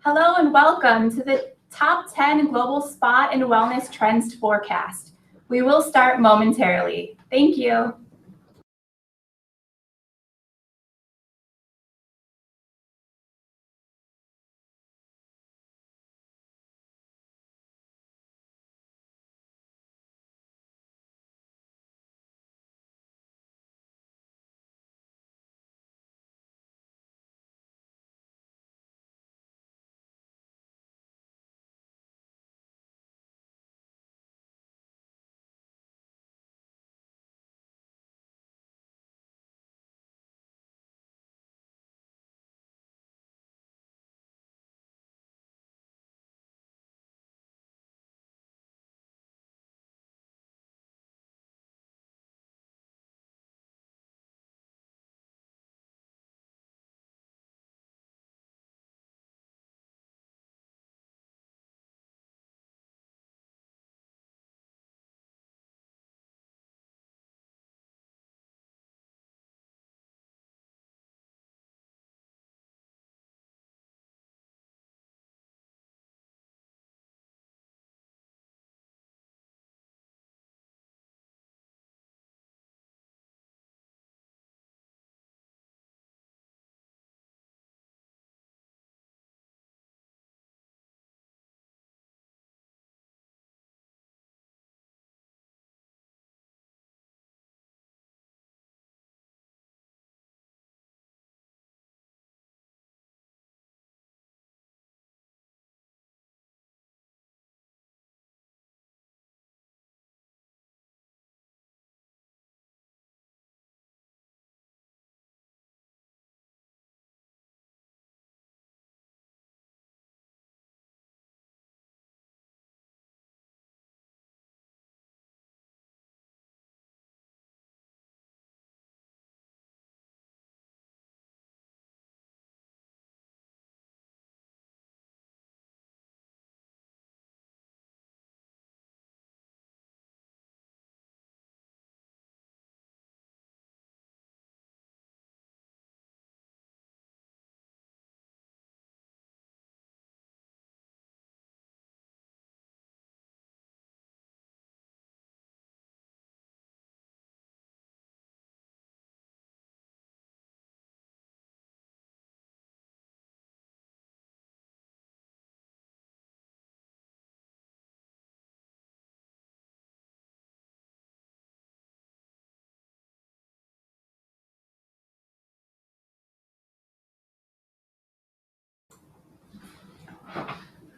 Hello and welcome to the Top 10 Global Spa and Wellness Trends Forecast. We will start momentarily. Thank you.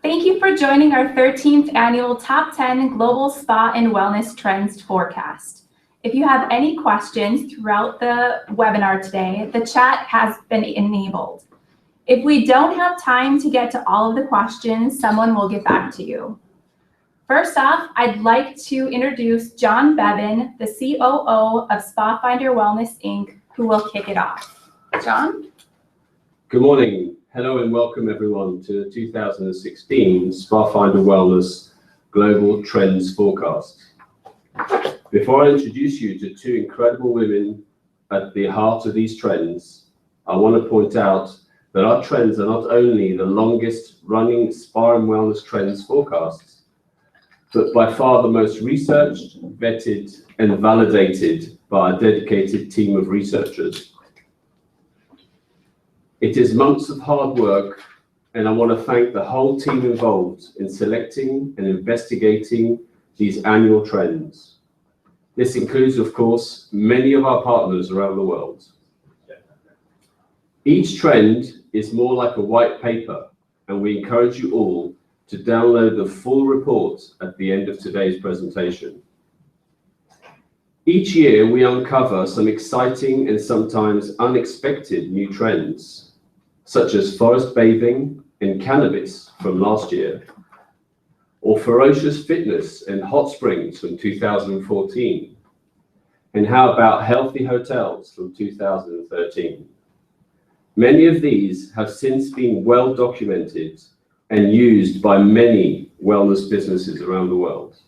Thank you for joining our 13th annual Top 10 Global Spa and Wellness Trends Forecast. If you have any questions throughout the webinar today, the chat has been enabled. If we don't have time to get to all of the questions, someone will get back to you. First off, I'd like to introduce John Bevan, the COO of Spa Finder Wellness, Inc., who will kick it off. John? Good morning. Hello and welcome everyone to the 2016 Spa Finder Wellness Global Trends Forecast. Before I introduce you to two incredible women at the heart of these trends, I want to point out that our trends are not only the longest running spa and wellness trends forecasts, but by far the most researched, vetted, and validated by a dedicated team of researchers. It is months of hard work, and I want to thank the whole team involved in selecting and investigating these annual trends. This includes, of course, many of our partners around the world. Each trend is more like a white paper, and we encourage you all to download the full report at the end of today's presentation. Each year, we uncover some exciting and sometimes unexpected new trends, such as forest bathing and cannabis from last year, or ferocious fitness and hot springs from 2014. And how about healthy hotels from 2013? Many of these have since been well documented and used by many wellness businesses around the world.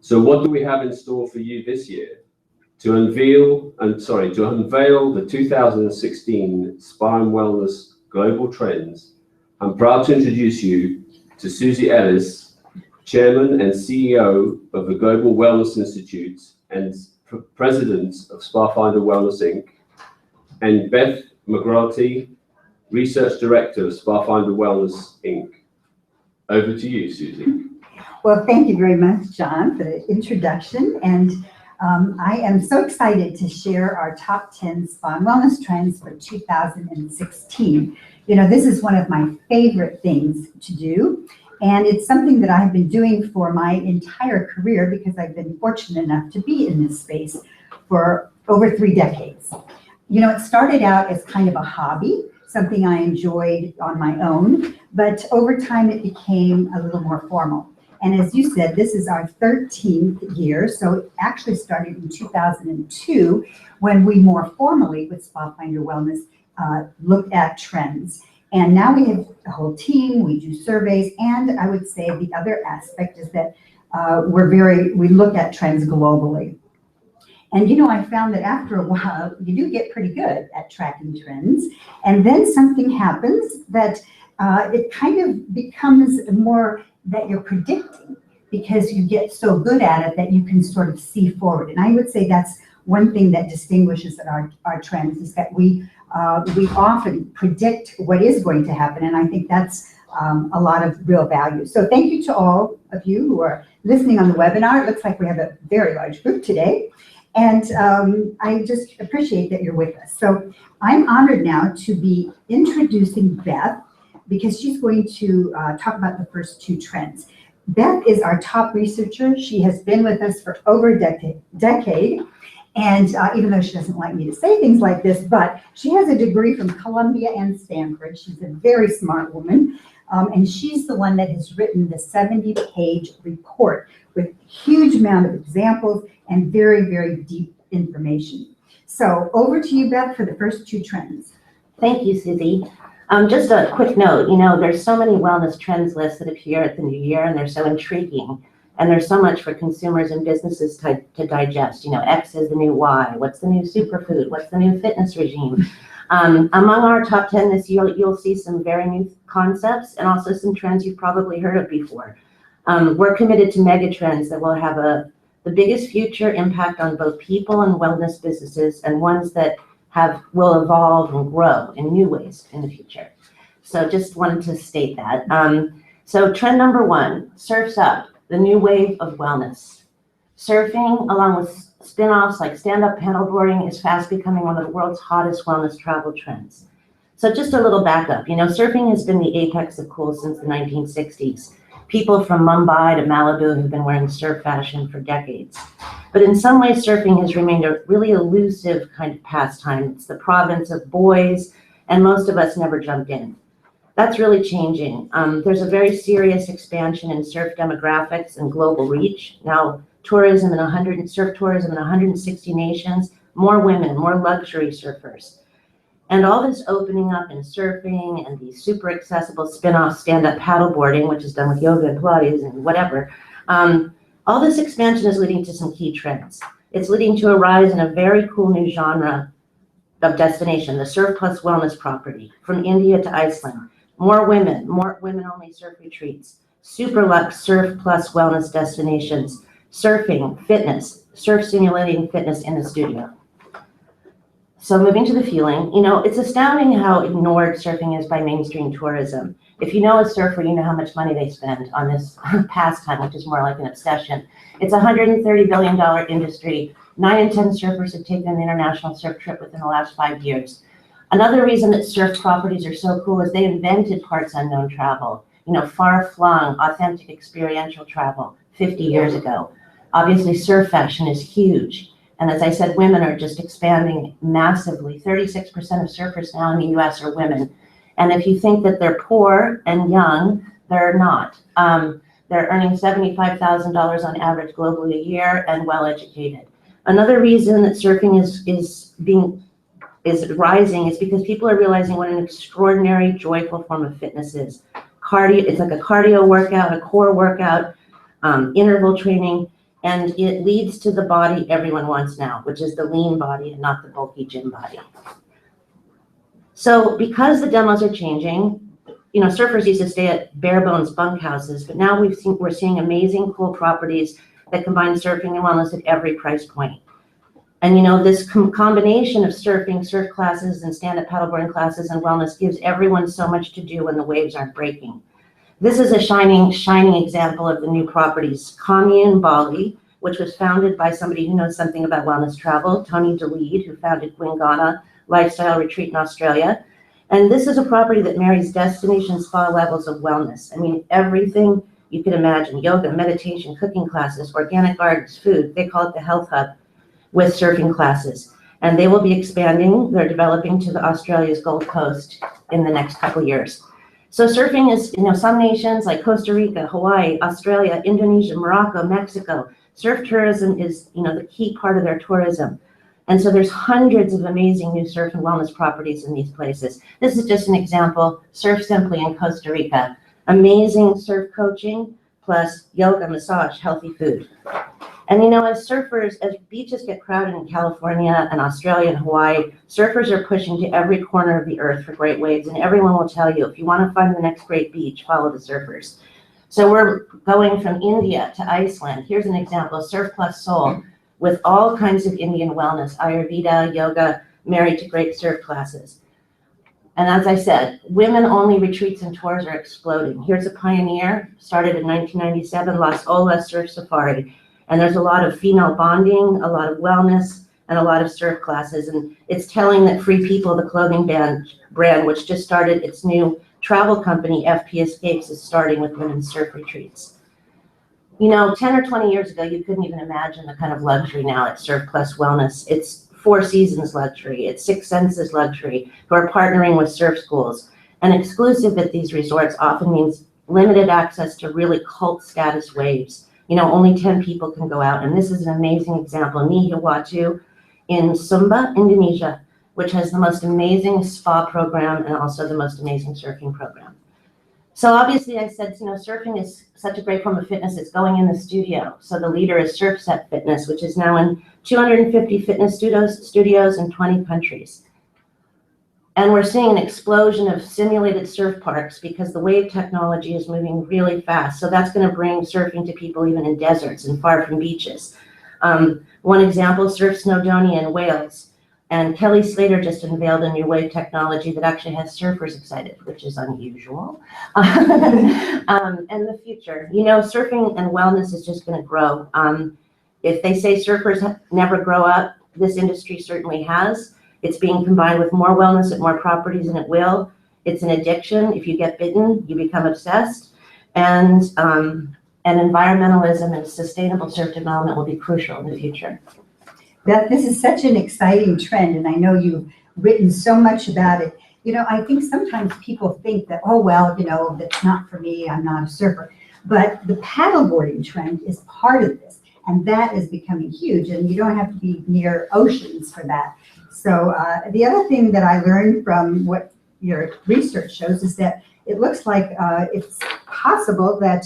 So what do we have in store for you this year? To unveil the 2016 Spa and Wellness global trends, I'm proud to introduce you to Susie Ellis, Chairman and CEO of the Global Wellness Institute and President of SpaFinder Wellness Inc., and Beth McGrathy, Research Director of SpaFinder Wellness Inc. Over to you, Susie. Well, thank you very much, John, for the introduction. And I am so excited to share our top 10 spa and wellness trends for 2016. You know, this is one of my favorite things to do. And it's something that I've been doing for my entire career because I've been fortunate enough to be in this space for over 3 decades. You know, it started out as kind of a hobby, something I enjoyed on my own, but over time it became a little more formal. And as you said, this is our 13th year, so it actually started in 2002 when we more formally with SpaFinder Wellness looked at trends. And now we have a whole team, we do surveys, and I would say the other aspect is that we look at trends globally. And you know, I found that after a while, you do get pretty good at tracking trends. And then something happens that it kind of becomes more that you're predicting because you get so good at it that you can sort of see forward. And I would say that's one thing that distinguishes our trends is that we often predict what is going to happen. And I think that's a lot of real value. So thank you to all of you who are listening on the webinar. It looks like we have a very large group today. And I just appreciate that you're with us. So I'm honored now to be introducing Beth because she's going to talk about the first 2 trends. Beth is our top researcher. She has been with us for over a decade. And even though she doesn't like me to say things like this, but she has a degree from Columbia and Stanford. She's a very smart woman. And she's the one that has written the 70-page report with a huge amount of examples and very, very deep information. So over to you, Beth, for the first 2 trends. Thank you, Susie. Just a quick note, you know, there's so many wellness trends lists that appear at the new year and they're so intriguing. And there's so much for consumers and businesses to digest. You know, X is the new Y. What's the new superfood? What's the new fitness regime? Among our top 10 this year, you'll see some very new concepts and also some trends you've probably heard of before. We're committed to mega trends that will have the biggest future impact on both people and wellness businesses and ones that will evolve and grow in new ways in the future. So just wanted to state that. So trend number 1, Surf's Up, the new wave of wellness. Surfing, along with spin-offs like stand-up paddleboarding, is fast becoming one of the world's hottest wellness travel trends. So just a little backup, you know, surfing has been the apex of cool since the 1960s. People from Mumbai to Malibu have been wearing surf fashion for decades. But in some ways, surfing has remained a really elusive kind of pastime. It's the province of boys, and most of us never jumped in. That's really changing. There's a very serious expansion in surf demographics and global reach. Now, surf tourism in 160 nations, more women, more luxury surfers. And all this opening up in surfing and the super accessible spin-off stand-up paddleboarding, which is done with yoga and Pilates and whatever, all this expansion is leading to some key trends. It's leading to a rise in a very cool new genre of destination, the surf plus wellness property, from India to Iceland. More women-only surf retreats, super luxe surf plus wellness destinations, surfing, fitness, surf simulating fitness in the studio. So moving to the feeling, you know, it's astounding how ignored surfing is by mainstream tourism. If you know a surfer, you know how much money they spend on this pastime, which is more like an obsession. It's a $130 billion industry. 9 in 10 surfers have taken an international surf trip within the last 5 years. Another reason that surf properties are so cool is they invented parts unknown travel, you know, far-flung, authentic experiential travel 50 years ago. Obviously, surf fashion is huge. And as I said, women are just expanding massively. 36% of surfers now in the US are women. And if you think that they're poor and young, they're not. They're earning $75,000 on average globally a year and well-educated. Another reason that surfing is rising is because people are realizing what an extraordinary, joyful form of fitness is. It's like a cardio workout, a core workout, interval training. And it leads to the body everyone wants now, which is the lean body and not the bulky gym body. So because the demos are changing, you know, surfers used to stay at bare bones bunkhouses, but now we're seeing amazing, cool properties that combine surfing and wellness at every price point. And you know, this combination of surfing, surf classes, and stand-up paddleboarding classes and wellness gives everyone so much to do when the waves aren't breaking. This is a shining example of the new properties. Commune Bali, which was founded by somebody who knows something about wellness travel, Tony DeLead, who founded Gwingana Lifestyle Retreat in Australia. And this is a property that marries destination spa levels of wellness. I mean, everything you could imagine: yoga, meditation, cooking classes, organic gardens, food. They call it the Health Hub, with surfing classes. And they will be expanding. They're developing to the Australia's Gold Coast in the next couple of years. So surfing is, you know, some nations like Costa Rica, Hawaii, Australia, Indonesia, Morocco, Mexico, surf tourism is, you know, the key part of their tourism. And so there's hundreds of amazing new surf and wellness properties in these places. This is just an example: Surf Simply in Costa Rica. Amazing surf coaching, plus yoga, massage, healthy food. And you know, as surfers, as beaches get crowded in California and Australia and Hawaii, surfers are pushing to every corner of the earth for great waves. And everyone will tell you, if you want to find the next great beach, follow the surfers. So we're going from India to Iceland. Here's an example: Surf Plus Soul, with all kinds of Indian wellness, Ayurveda, yoga, married to great surf classes. And as I said, women-only retreats and tours are exploding. Here's a pioneer, started in 1997, Las Olas Surf Safari. And there's a lot of female bonding, a lot of wellness, and a lot of surf classes. And it's telling that Free People, the clothing brand, which just started its new travel company, FP Escapes, is starting with women's surf retreats. You know, 10 or 20 years ago, you couldn't even imagine the kind of luxury now at Surf Plus Wellness. It's Four Seasons luxury, it's Six Senses luxury, who are partnering with surf schools. And exclusive at these resorts often means limited access to really cult status waves. You know, only 10 people can go out. And this is an amazing example: Nihiwatu in Sumba, Indonesia, which has the most amazing spa program and also the most amazing surfing program. So obviously I said, you know, surfing is such a great form of fitness, it's going in the studio. So the leader is SurfSet Fitness, which is now in 250 fitness studios in 20 countries. And we're seeing an explosion of simulated surf parks because the wave technology is moving really fast. So that's going to bring surfing to people even in deserts and far from beaches. One example, Surf Snowdonia in Wales. And Kelly Slater just unveiled a new wave technology that actually has surfers excited, which is unusual. And the future, you know, surfing and wellness is just going to grow. If they say surfers never grow up, this industry certainly has. It's being combined with more wellness at more properties, and it will. It's an addiction. If you get bitten, you become obsessed. And environmentalism and sustainable surf development will be crucial in the future. Beth, this is such an exciting trend, and I know you've written so much about it. You know, I think sometimes people think that, oh, well, you know, that's not for me, I'm not a surfer. But the paddleboarding trend is part of this, and that is becoming huge, and you don't have to be near oceans for that. So the other thing that I learned from what your research shows is that it looks like it's possible that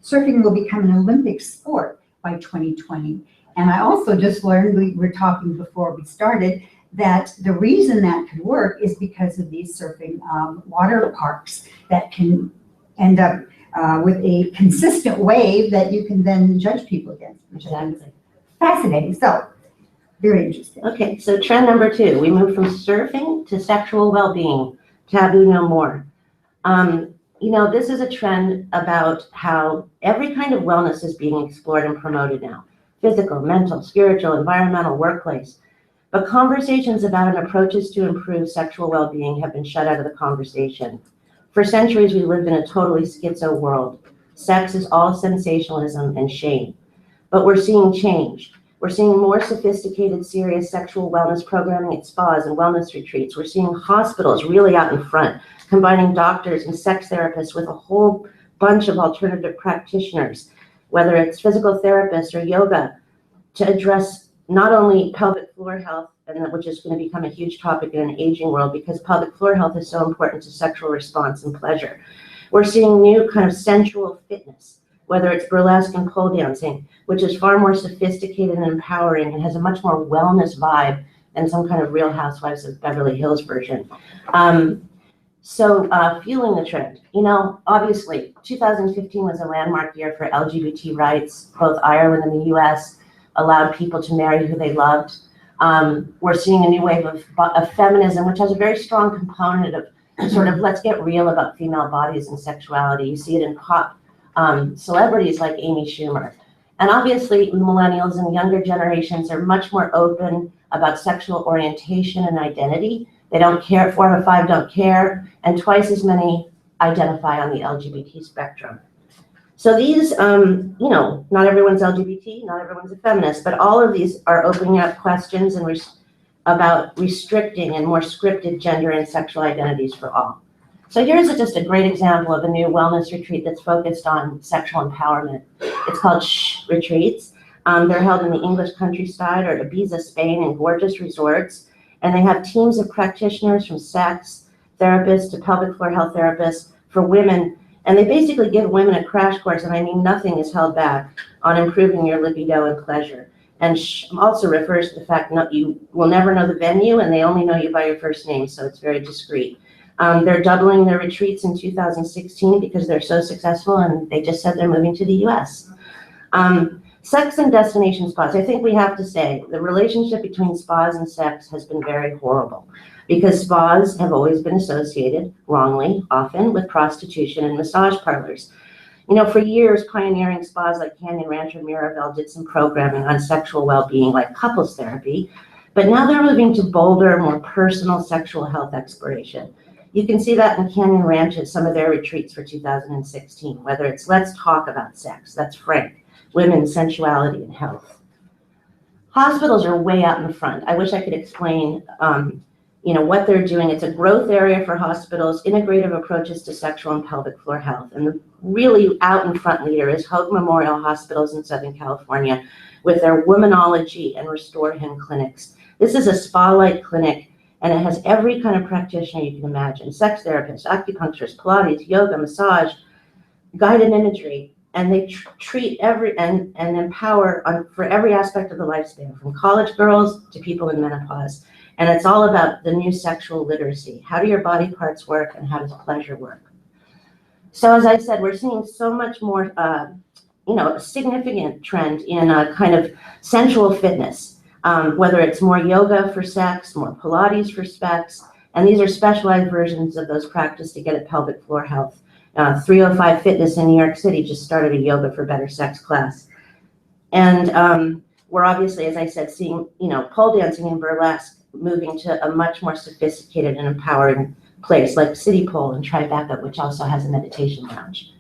surfing will become an Olympic sport by 2020. And I also just learned, we were talking before we started, that the reason that could work is because of these surfing water parks that can end up with a consistent wave that you can then judge people against, which is fascinating. So, very interesting. Okay, so trend number 2, we move from surfing to sexual well-being, taboo no more. You know, this is a trend about how every kind of wellness is being explored and promoted now: physical, mental, spiritual, environmental, workplace. But conversations about and approaches to improve sexual well-being have been shut out of the conversation. For centuries, we lived in a totally schizo world. Sex is all sensationalism and shame. But we're seeing change. We're seeing more sophisticated, serious sexual wellness programming at spas and wellness retreats. We're seeing hospitals really out in front, combining doctors and sex therapists with a whole bunch of alternative practitioners, whether it's physical therapists or yoga, to address not only pelvic floor health, and which is going to become a huge topic in an aging world because pelvic floor health is so important to sexual response and pleasure. We're seeing new kind of sensual fitness, whether it's burlesque and pole dancing, which is far more sophisticated and empowering and has a much more wellness vibe and some kind of Real Housewives of Beverly Hills version. Fueling the trend, obviously 2015 was a landmark year for LGBT rights. Both Ireland and the US allowed people to marry who they loved. We're seeing a new wave of feminism, which has a very strong component of sort of let's get real about female bodies and sexuality. You see it in pop celebrities like Amy Schumer. And obviously millennials and younger generations are much more open about sexual orientation and identity. They don't care, 4 out of 5 don't care, and twice as many identify on the LGBT spectrum. So these, not everyone's LGBT, not everyone's a feminist, but all of these are opening up questions and about restricting and more scripted gender and sexual identities for all. So here's just a great example of a new wellness retreat that's focused on sexual empowerment. It's called SH Retreats. They're held in the English countryside or Ibiza, Spain, in gorgeous resorts. And they have teams of practitioners from sex therapists to pelvic floor health therapists for women. And they basically give women a crash course, and I mean nothing is held back, on improving your libido and pleasure. And SH also refers to the fact that you will never know the venue, and they only know you by your first name, so it's very discreet. They're doubling their retreats in 2016 because they're so successful, and they just said they're moving to the US. Sex and destination spas. I think we have to say the relationship between spas and sex has been very horrible because spas have always been associated, wrongly, often, with prostitution and massage parlors. For years, pioneering spas like Canyon Ranch or Miraval did some programming on sexual well-being like couples therapy, but now they're moving to bolder, more personal sexual health exploration. You can see that in Canyon Ranch at some of their retreats for 2016, whether it's let's talk about sex, that's frank, women's sensuality and health. Hospitals are way out in front. I wish I could explain what they're doing. It's a growth area for hospitals, integrative approaches to sexual and pelvic floor health. And the really out in front leader is Hoag Memorial Hospitals in Southern California with their Womanology and Restore Him clinics. This is a spa-like clinic, and it has every kind of practitioner you can imagine: sex therapists, acupuncturists, Pilates, yoga, massage, guided imagery. And they treat and empower for every aspect of the lifespan, from college girls to people in menopause. And it's all about the new sexual literacy. How do your body parts work, and how does pleasure work? So as I said, we're seeing so much more, a significant trend in a kind of sensual fitness, whether it's more yoga for sex, more Pilates for sex, and these are specialized versions of those practices to get at pelvic floor health. 305 Fitness in New York City just started a yoga for better sex class. And we're obviously, as I said, seeing, pole dancing and burlesque moving to a much more sophisticated and empowering place like City Pole and Tribeca, which also has a meditation lounge.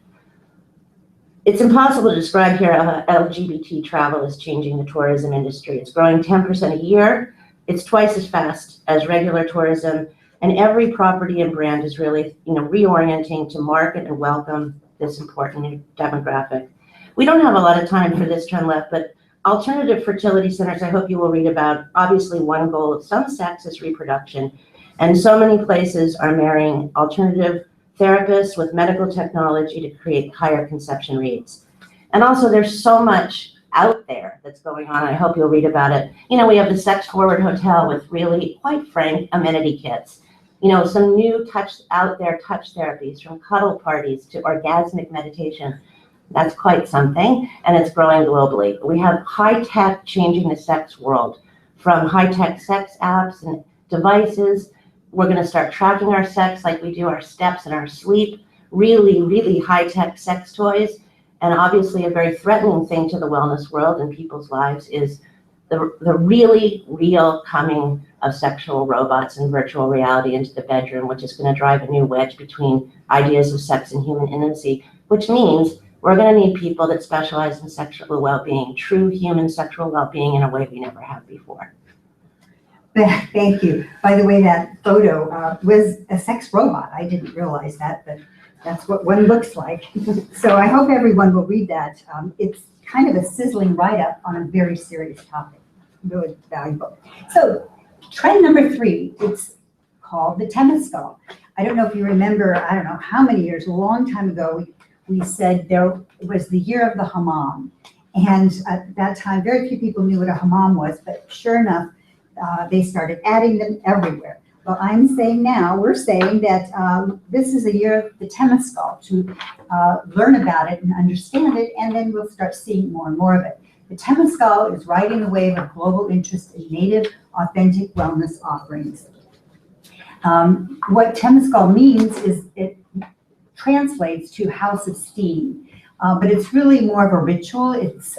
It's impossible to describe here how LGBT travel is changing the tourism industry. It's growing 10% a year. It's twice as fast as regular tourism. And every property and brand is really, reorienting to market and welcome this important new demographic. We don't have a lot of time for this trend left, but alternative fertility centers, I hope you will read about. Obviously, one goal of some sex is reproduction. And so many places are marrying alternative therapists with medical technology to create higher conception rates. And also, there's so much out there that's going on. I hope you'll read about it. We have the Sex Forward Hotel with really, quite frank, amenity kits. Some new touch therapies, from cuddle parties to orgasmic meditation. That's quite something, and it's growing globally. We have high tech changing the sex world, from high tech sex apps and devices. We're going to start tracking our sex like we do our steps and our sleep. Really, really high tech sex toys. And obviously a very threatening thing to the wellness world and people's lives is the really real coming of sexual robots and virtual reality into the bedroom, which is going to drive a new wedge between ideas of sex and human intimacy, which means we're going to need people that specialize in sexual well-being, true human sexual well-being in a way we never have before. Thank you. By the way, that photo was a sex robot. I didn't realize that, but that's what one looks like. So I hope everyone will read that. It's kind of a sizzling write-up on a very serious topic. Really valuable. So trend number 3, it's called the Temescal. I don't know if you remember, I don't know how many years, a long time ago, we said there was the year of the hammam. And at that time, very few people knew what a hammam was, but sure enough, they started adding them everywhere. Well, we're saying that this is a year of the Temescal to learn about it and understand it, and then we'll start seeing more and more of it. The Temescal is riding the wave of global interest in native, authentic wellness offerings. What Temescal means is it translates to house of steam, but it's really more of a ritual. It's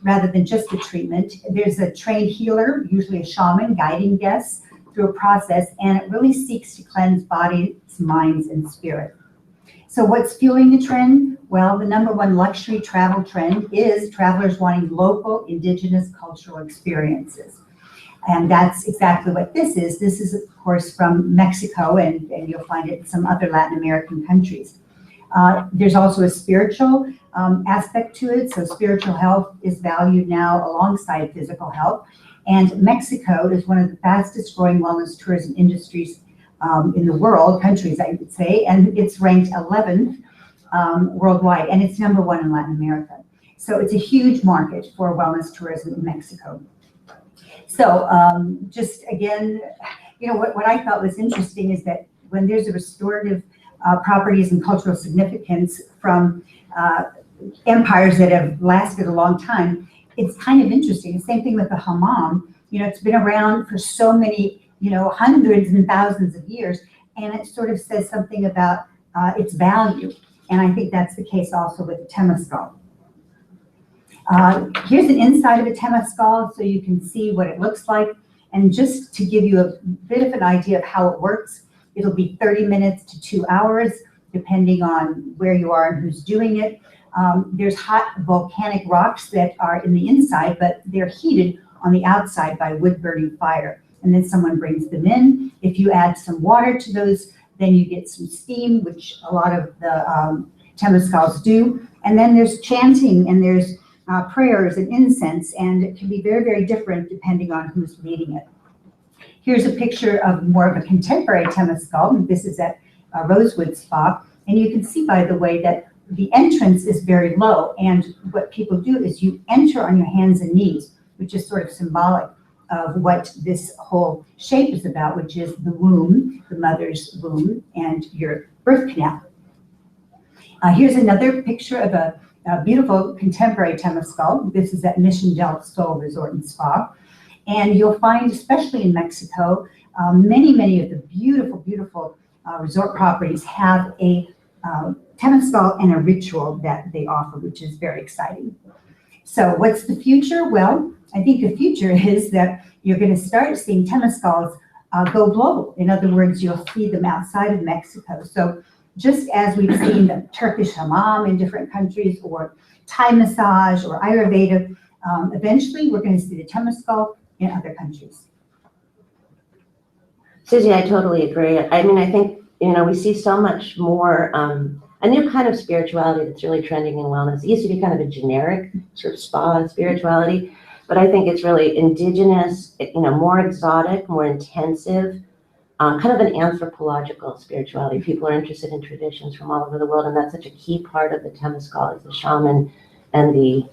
rather than just a treatment. There's a trained healer, usually a shaman, guiding guests through a process, and it really seeks to cleanse bodies, minds, and spirit. So what's fueling the trend? Well, the number one luxury travel trend is travelers wanting local indigenous cultural experiences. And that's exactly what this is. This is, of course, from Mexico, and you'll find it in some other Latin American countries. There's also a spiritual aspect to it. So spiritual health is valued now alongside physical health. And Mexico is one of the fastest growing wellness tourism industries in the world, countries, I would say, and it's ranked 11th worldwide, and it's number one in Latin America. So it's a huge market for wellness tourism in Mexico. So just again, what I thought was interesting is that when there's a restorative properties and cultural significance from empires that have lasted a long time, it's kind of interesting. The same thing with the hammam. It's been around for so many, hundreds and thousands of years, and it sort of says something about its value. And I think that's the case also with the Temescal. Here's an inside of a Temescal so you can see what it looks like. And just to give you a bit of an idea of how it works, it'll be 30 minutes to 2 hours, depending on where you are and who's doing it. There's hot volcanic rocks that are in the inside, but they're heated on the outside by wood-burning fire. And then someone brings them in. If you add some water to those, then you get some steam, which a lot of the Temescals do. And then there's chanting, and there's prayers and incense, and it can be very, very different depending on who's leading it. Here's a picture of more of a contemporary Temescal. This is at Rosewood Spa. And you can see, by the way, that the entrance is very low. And what people do is you enter on your hands and knees, which is sort of symbolic of what this whole shape is about, which is the womb, the mother's womb, and your birth canal. Here's another picture of a beautiful contemporary Temescal. This is at Mission del Sol Resort and Spa. And you'll find, especially in Mexico, many of the beautiful, beautiful resort properties have a Temescal and a ritual that they offer, which is very exciting. So what's the future? Well, I think the future is that you're going to start seeing Temescals go global. In other words, you'll see them outside of Mexico. So just as we've seen the Turkish hammam in different countries, or Thai massage, or Ayurveda, eventually we're going to see the Temescal in other countries. Susie, I totally agree. I mean, I think, we see so much more, a new kind of spirituality that's really trending in wellness. It used to be kind of a generic sort of spa spirituality, but I think it's really indigenous, more exotic, more intensive, kind of an anthropological spirituality. People are interested in traditions from all over the world, and that's such a key part of the Temescal, is the shaman and the,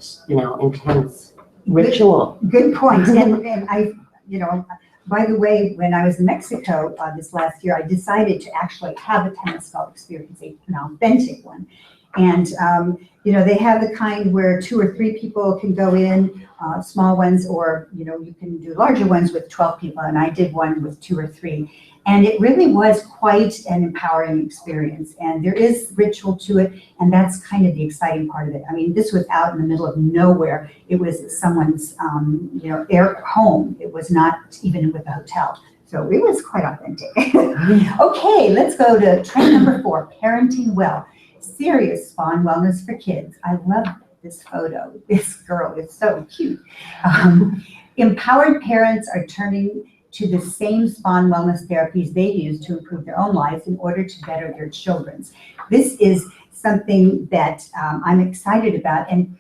intense ritual. Good point. And I, by the way, when I was in Mexico this last year, I decided to actually have a Temescal experience, an authentic one. And, they have the kind where 2 or 3 people can go in, small ones, or, you can do larger ones with 12 people. And I did one with 2 or 3. And it really was quite an empowering experience. And there is ritual to it. And that's kind of the exciting part of it. I mean, this was out in the middle of nowhere. It was someone's, home. It was not even with a hotel. So it was quite authentic. Okay, let's go to trend number 4, parenting well. Serious spa and wellness for kids. I love this photo. This girl is so cute. Empowered parents are turning to the same spa and wellness therapies they use to improve their own lives in order to better their children's. This is something that I'm excited about. And,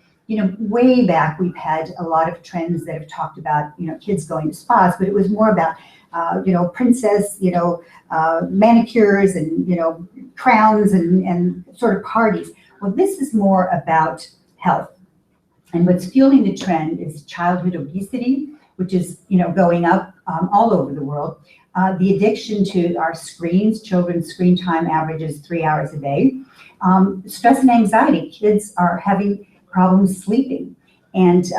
way back, we've had a lot of trends that have talked about, kids going to spas, but it was more about, princess, manicures and, crowns and sort of parties. Well, this is more about health. And what's fueling the trend is childhood obesity, which is, going up all over the world. The addiction to our screens, children's screen time averages 3 hours a day. Stress and anxiety, kids are having problems sleeping. And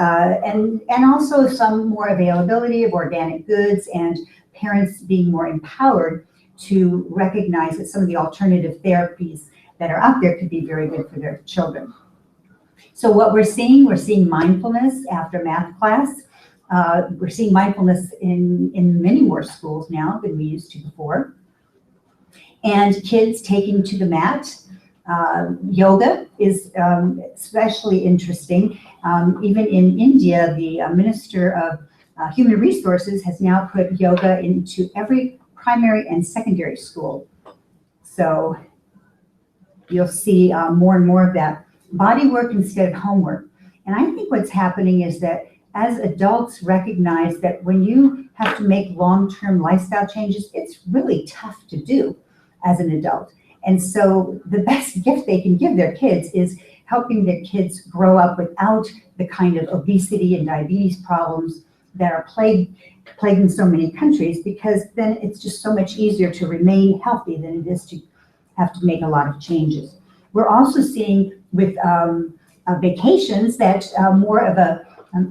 also some more availability of organic goods and parents being more empowered to recognize that some of the alternative therapies that are out there could be very good for their children. So what we're seeing mindfulness after math class. We're seeing mindfulness in many more schools now than we used to before. And kids taking to the mat. Yoga is especially interesting. Even in India, the Minister of Human Resources has now put yoga into every primary and secondary school. So you'll see more and more of that. Body work instead of homework. And I think what's happening is that as adults recognize that when you have to make long-term lifestyle changes, it's really tough to do as an adult. And so the best gift they can give their kids is helping their kids grow up without the kind of obesity and diabetes problems that are plaguing so many countries, because then it's just so much easier to remain healthy than it is to have to make a lot of changes. We're also seeing with vacations that more of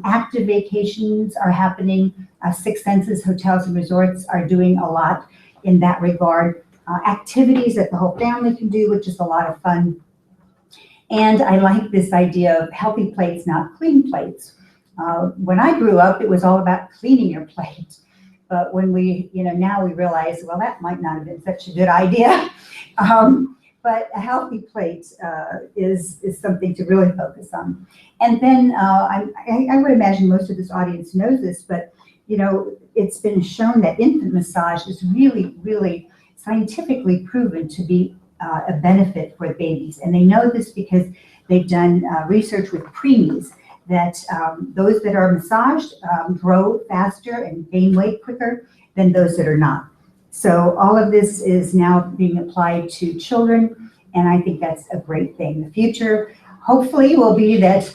active vacations are happening. Six Senses hotels and resorts are doing a lot in that regard. Activities that the whole family can do, which is a lot of fun. And I like this idea of healthy plates, not clean plates. When I grew up, it was all about cleaning your plate. But when now we realize, well, that might not have been such a good idea. But a healthy plate is something to really focus on. And then I would imagine most of this audience knows this, but it's been shown that infant massage is really, really scientifically proven to be a benefit for babies. And they know this because they've done research with preemies that those that are massaged grow faster and gain weight quicker than those that are not. So all of this is now being applied to children, and I think that's a great thing. The future, hopefully, will be that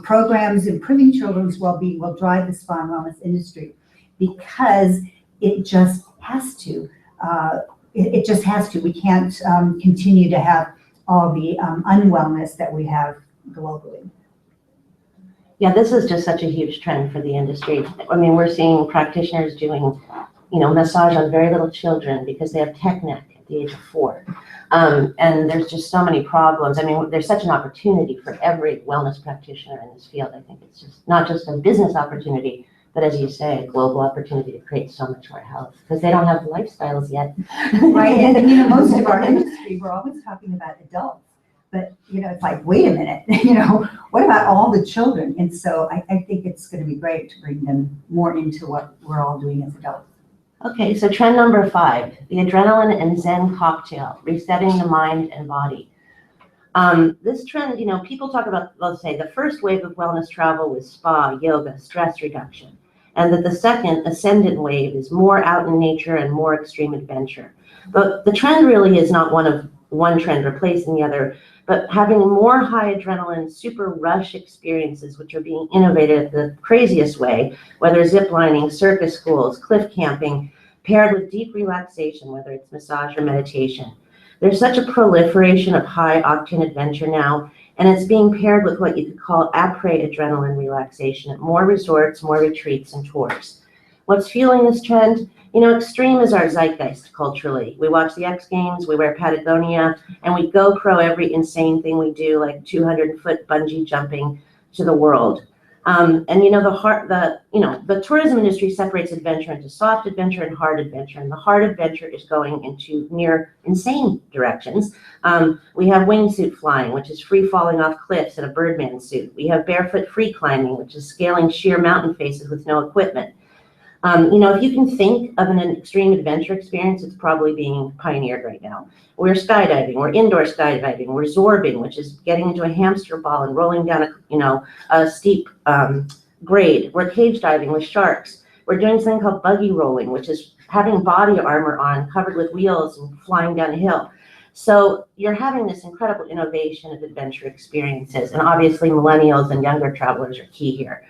programs improving children's well-being will drive the spa and wellness industry, because it just has to. It just has to. We can't continue to have all the unwellness that we have globally. Yeah, this is just such a huge trend for the industry. I mean, we're seeing practitioners doing, massage on very little children because they have tech neck at the age of 4. And there's just so many problems. I mean, there's such an opportunity for every wellness practitioner in this field. I think it's just not just a business opportunity, but as you say, a global opportunity to create so much more health, because they don't have lifestyles yet. Right, and most of our industry, we're always talking about adults. But, it's like, wait a minute, what about all the children? And so I think it's going to be great to bring them more into what we're all doing as adults. Okay, so trend number 5, the adrenaline and Zen cocktail, resetting the mind and body. This trend, people talk about, let's say, the first wave of wellness travel was spa, yoga, stress reduction, and that the second ascendant wave is more out in nature and more extreme adventure. But the trend really is not one trend replacing the other, but having more high adrenaline, super rush experiences, which are being innovated the craziest way, whether zip lining, circus schools, cliff camping, paired with deep relaxation, whether it's massage or meditation. There's such a proliferation of high octane adventure now, and it's being paired with what you could call après adrenaline relaxation at more resorts, more retreats, and tours. What's fueling this trend? Extreme is our zeitgeist culturally. We watch the X Games, we wear Patagonia, and we GoPro every insane thing we do, like 200-foot bungee jumping to the world. And the tourism industry separates adventure into soft adventure and hard adventure, and the hard adventure is going into near insane directions. We have wingsuit flying, which is free falling off cliffs in a Birdman suit. We have barefoot free climbing, which is scaling sheer mountain faces with no equipment. If you can think of an extreme adventure experience, it's probably being pioneered right now. We're skydiving, we're indoor skydiving, we're zorbing, which is getting into a hamster ball and rolling down a steep grade. We're cage diving with sharks. We're doing something called buggy rolling, which is having body armor on, covered with wheels and flying down a hill. So you're having this incredible innovation of adventure experiences, and obviously millennials and younger travelers are key here.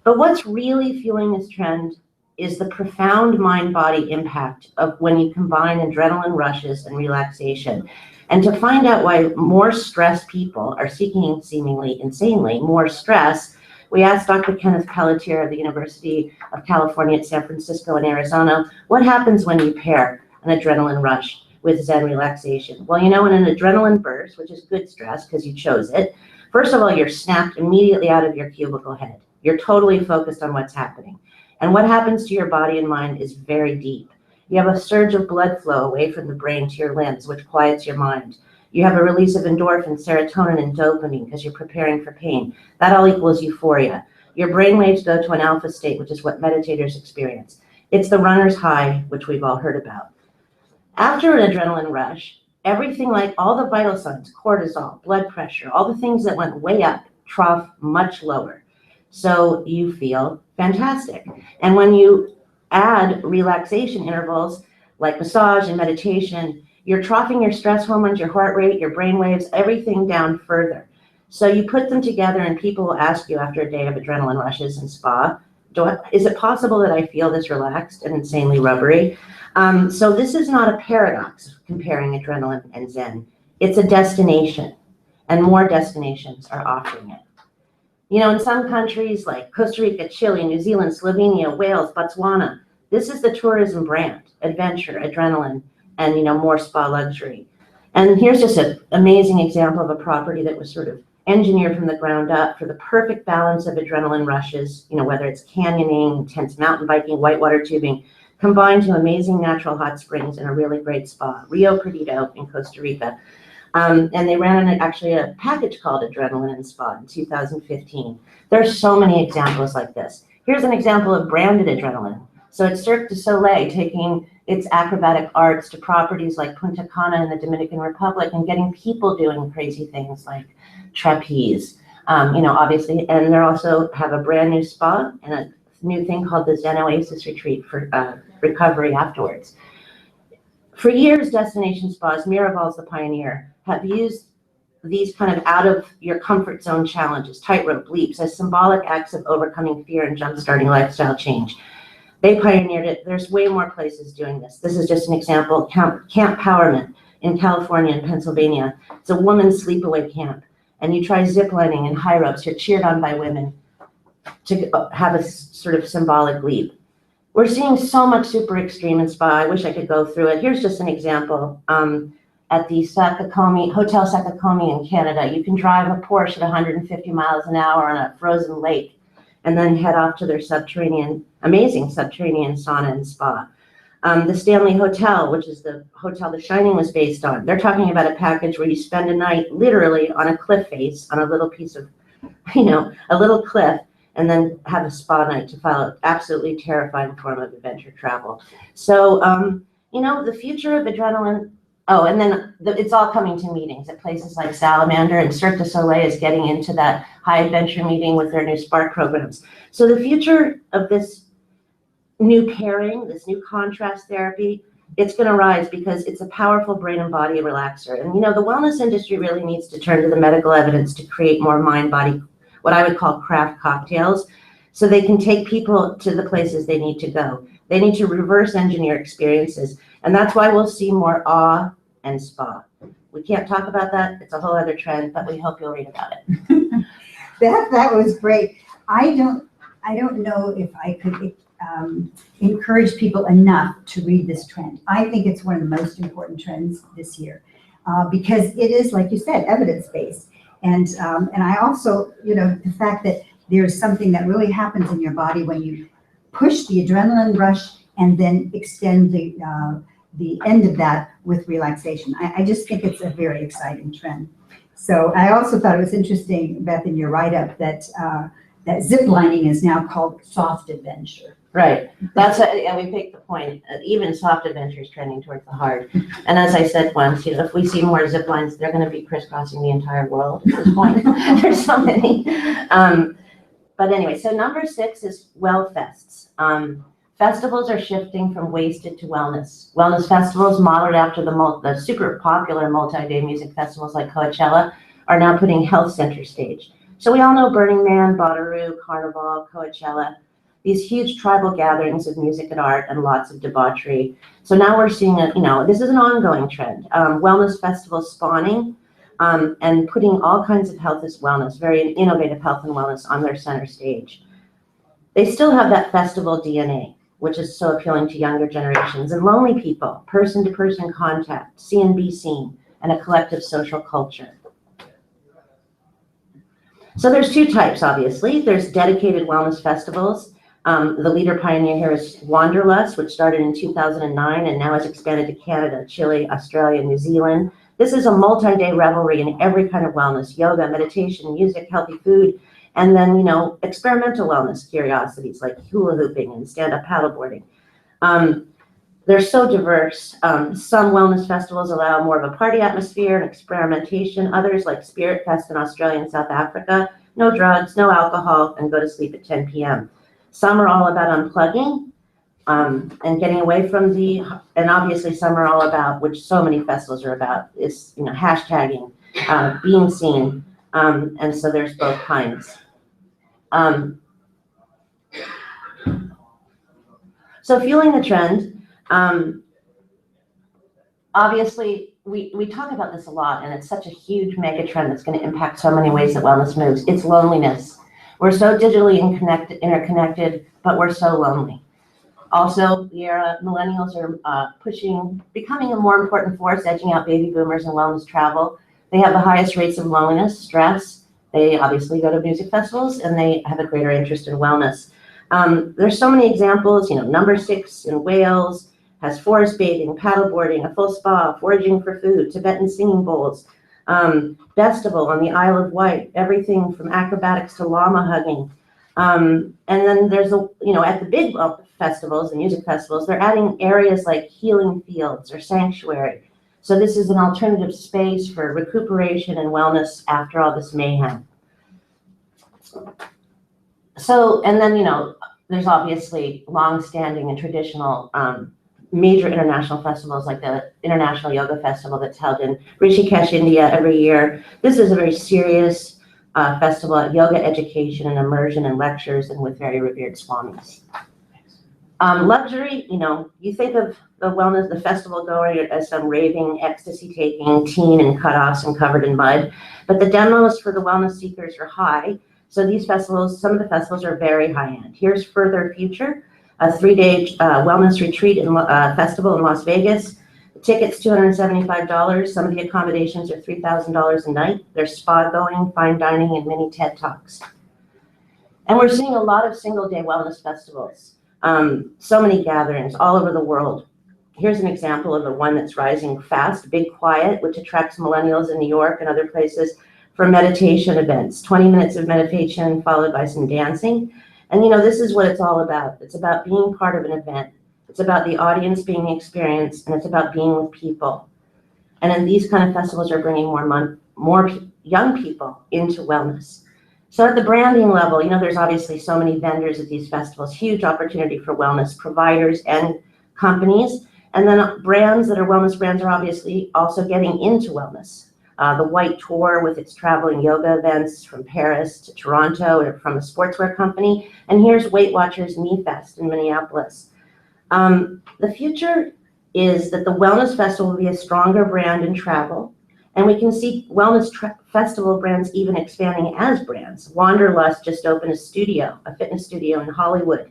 But what's really fueling this trend is the profound mind-body impact of when you combine adrenaline rushes and relaxation. And to find out why more stressed people are seeking, seemingly insanely, more stress, we asked Dr. Kenneth Pelletier of the University of California at San Francisco in Arizona, what happens when you pair an adrenaline rush with Zen relaxation? Well, you know, in an adrenaline burst, which is good stress because you chose it, first of all, you're snapped immediately out of your cubicle head. You're totally focused on what's happening. And what happens to your body and mind is very deep. You have a surge of blood flow away from the brain to your limbs, which quiets your mind. You have a release of endorphin, serotonin, and dopamine because you're preparing for pain. That all equals euphoria. Your brain waves go to an alpha state, which is what meditators experience. It's the runner's high, which we've all heard about. After an adrenaline rush, everything like all the vital signs, cortisol, blood pressure, all the things that went way up, trough much lower. So you feel fantastic. And when you add relaxation intervals like massage and meditation, you're troughing your stress hormones, your heart rate, your brain waves, everything down further. So you put them together and people will ask you after a day of adrenaline rushes and spa, is it possible that I feel this relaxed and insanely rubbery? So this is not a paradox comparing adrenaline and Zen. It's a destination, and more destinations are offering it. You know, in some countries like Costa Rica, Chile, New Zealand, Slovenia, Wales, Botswana, this is the tourism brand, adventure, adrenaline, and, you know, more spa luxury. And here's just an amazing example of a property that was sort of engineered from the ground up for the perfect balance of adrenaline rushes, you know, whether it's canyoning, intense mountain biking, whitewater tubing, combined to amazing natural hot springs and a really great spa, Rio Perdido in Costa Rica. And they ran actually a package called Adrenaline and Spa in 2015. There's so many examples like this. Here's an example of branded adrenaline. So it's Cirque du Soleil taking its acrobatic arts to properties like Punta Cana in the Dominican Republic and getting people doing crazy things like trapeze, you know, obviously. And they also have a brand new spa and a new thing called the Zen Oasis Retreat for recovery afterwards. For years, destination spas, Miraval's the pioneer, have used these kind of out of your comfort zone challenges, tightrope leaps, as symbolic acts of overcoming fear and jumpstarting lifestyle change. They pioneered it. There's way more places doing this. This is just an example. Camp Powerment in California and Pennsylvania. It's a woman's sleepaway camp. And you try ziplining and high ropes. You're cheered on by women to have a sort of symbolic leap. We're seeing so much super extreme in spa. I wish I could go through it. Here's just an example. At the Hotel Sakakomi in Canada, you can drive a Porsche at 150 miles an hour on a frozen lake and then head off to their amazing subterranean sauna and spa. The Stanley Hotel, which is the hotel The Shining was based on, they're talking about a package where you spend a night literally on a cliff face, on a little piece of, you know, a little cliff, and then have a spa night to follow. Absolutely terrifying form of adventure travel. So, you know, the future of adrenaline, oh, and then it's all coming to meetings at places like Salamander, and Cirque du Soleil is getting into that high adventure meeting with their new Spark programs. So the future of this new pairing, this new contrast therapy, it's going to rise because it's a powerful brain and body relaxer. And, you know, the wellness industry really needs to turn to the medical evidence to create more mind-body, what I would call craft cocktails, so they can take people to the places they need to go. They need to reverse engineer experiences. And that's why we'll see more awe and spa. We can't talk about that. It's a whole other trend, but we hope you'll read about it. That was great. I don't know if I could encourage people enough to read this trend. I think it's one of the most important trends this year because it is, like you said, evidence-based. And I also, you know, the fact that there's something that really happens in your body when you push the adrenaline rush and then extend the end of that with relaxation. I just think it's a very exciting trend. So I also thought it was interesting, Beth, in your write-up that that zip lining is now called soft adventure. Right. And we picked the point. Even soft adventure is trending towards the hard. And as I said once, you know, if we see more zip lines, they're going to be crisscrossing the entire world at this point. There's so many. But anyway, so number 6 is WellFests. Festivals are shifting from wasted to wellness. Wellness festivals modeled after the super popular multi-day music festivals like Coachella are now putting health center stage. So we all know Burning Man, Bonnaroo, Carnival, Coachella, these huge tribal gatherings of music and art and lots of debauchery. So now we're seeing this is an ongoing trend. Wellness festivals spawning and putting all kinds of health as wellness, very innovative health and wellness on their center stage. They still have that festival DNA, which is so appealing to younger generations, and lonely people, person-to-person contact, see and be seen, and a collective social culture. So there's two types, obviously. There's dedicated wellness festivals. The leader pioneer here is Wanderlust, which started in 2009 and now has expanded to Canada, Chile, Australia, New Zealand. This is a multi-day revelry in every kind of wellness: yoga, meditation, music, healthy food, and then, experimental wellness curiosities like hula hooping and stand-up paddleboarding. They're so diverse. Some wellness festivals allow more of a party atmosphere and experimentation. Others, like Spirit Fest in Australia and South Africa, no drugs, no alcohol, and go to sleep at 10 p.m. Some are all about unplugging and getting away from and obviously some are all about, which so many festivals are about, is hashtagging, being seen, and so there's both kinds. So fueling the trend, obviously we talk about this a lot, and it's such a huge mega trend that's going to impact so many ways that wellness moves. It's loneliness. We're so digitally interconnected, but we're so lonely. Also, millennials are becoming a more important force, edging out baby boomers in wellness travel. They have the highest rates of loneliness, stress. They obviously go to music festivals, and they have a greater interest in wellness. There's so many examples. Number 6 in Wales has forest bathing, paddleboarding, a full spa, foraging for food, Tibetan singing bowls, Festival on the Isle of Wight, everything from acrobatics to llama hugging. And then there's at the big festivals, the music festivals, they're adding areas like healing fields or sanctuary. So this is an alternative space for recuperation and wellness after all this mayhem. So, and then, there's obviously long-standing and traditional major international festivals like the International Yoga Festival that's held in Rishikesh, India every year. This is a very serious festival at yoga education and immersion and lectures, and with very revered swamis. Luxury, you think of the wellness, the festival goer as some raving, ecstasy-taking teen in cutoffs and covered in mud, but the demos for the wellness seekers are high. So these festivals, some of the festivals are very high-end. Here's Further Future, a 3-day wellness retreat festival in Las Vegas. The ticket's $275. Some of the accommodations are $3,000 a night. There's spa going, fine dining, and mini TED Talks. And we're seeing a lot of single-day wellness festivals. So many gatherings all over the world. Here's an example of the one that's rising fast, Big Quiet, which attracts millennials in New York and other places for meditation events, 20 minutes of meditation followed by some dancing. And this is what it's all about. It's about being part of an event. It's about the audience being the experience, and it's about being with people. And then these kind of festivals are bringing more young people into wellness. So at the branding level, there's obviously so many vendors at these festivals, huge opportunity for wellness providers and companies. And then brands that are wellness brands are obviously also getting into wellness. The White Tour with its traveling yoga events from Paris to Toronto from a sportswear company. And here's Weight Watchers Me Fest in Minneapolis. The future is that the Wellness Festival will be a stronger brand in travel. And we can see wellness festival brands even expanding as brands. Wanderlust just opened a fitness studio in Hollywood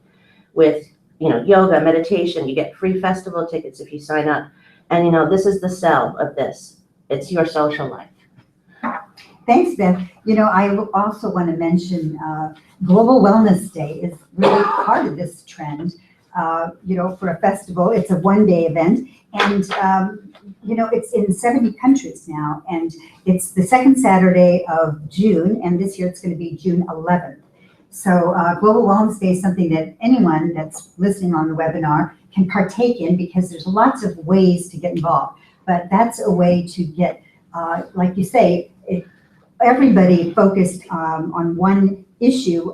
with yoga, meditation. You get free festival tickets if you sign up. And this is the sell of this. It's your social life. Thanks, Beth. I also want to mention Global Wellness Day is really part of this trend. For a festival, it's a one-day event, and it's in 70 countries now, and it's the second Saturday of June, and this year it's going to be June 11th. So Global Wellness Day is something that anyone that's listening on the webinar can partake in, because there's lots of ways to get involved. But that's a way to get, like you say, everybody focused on one issue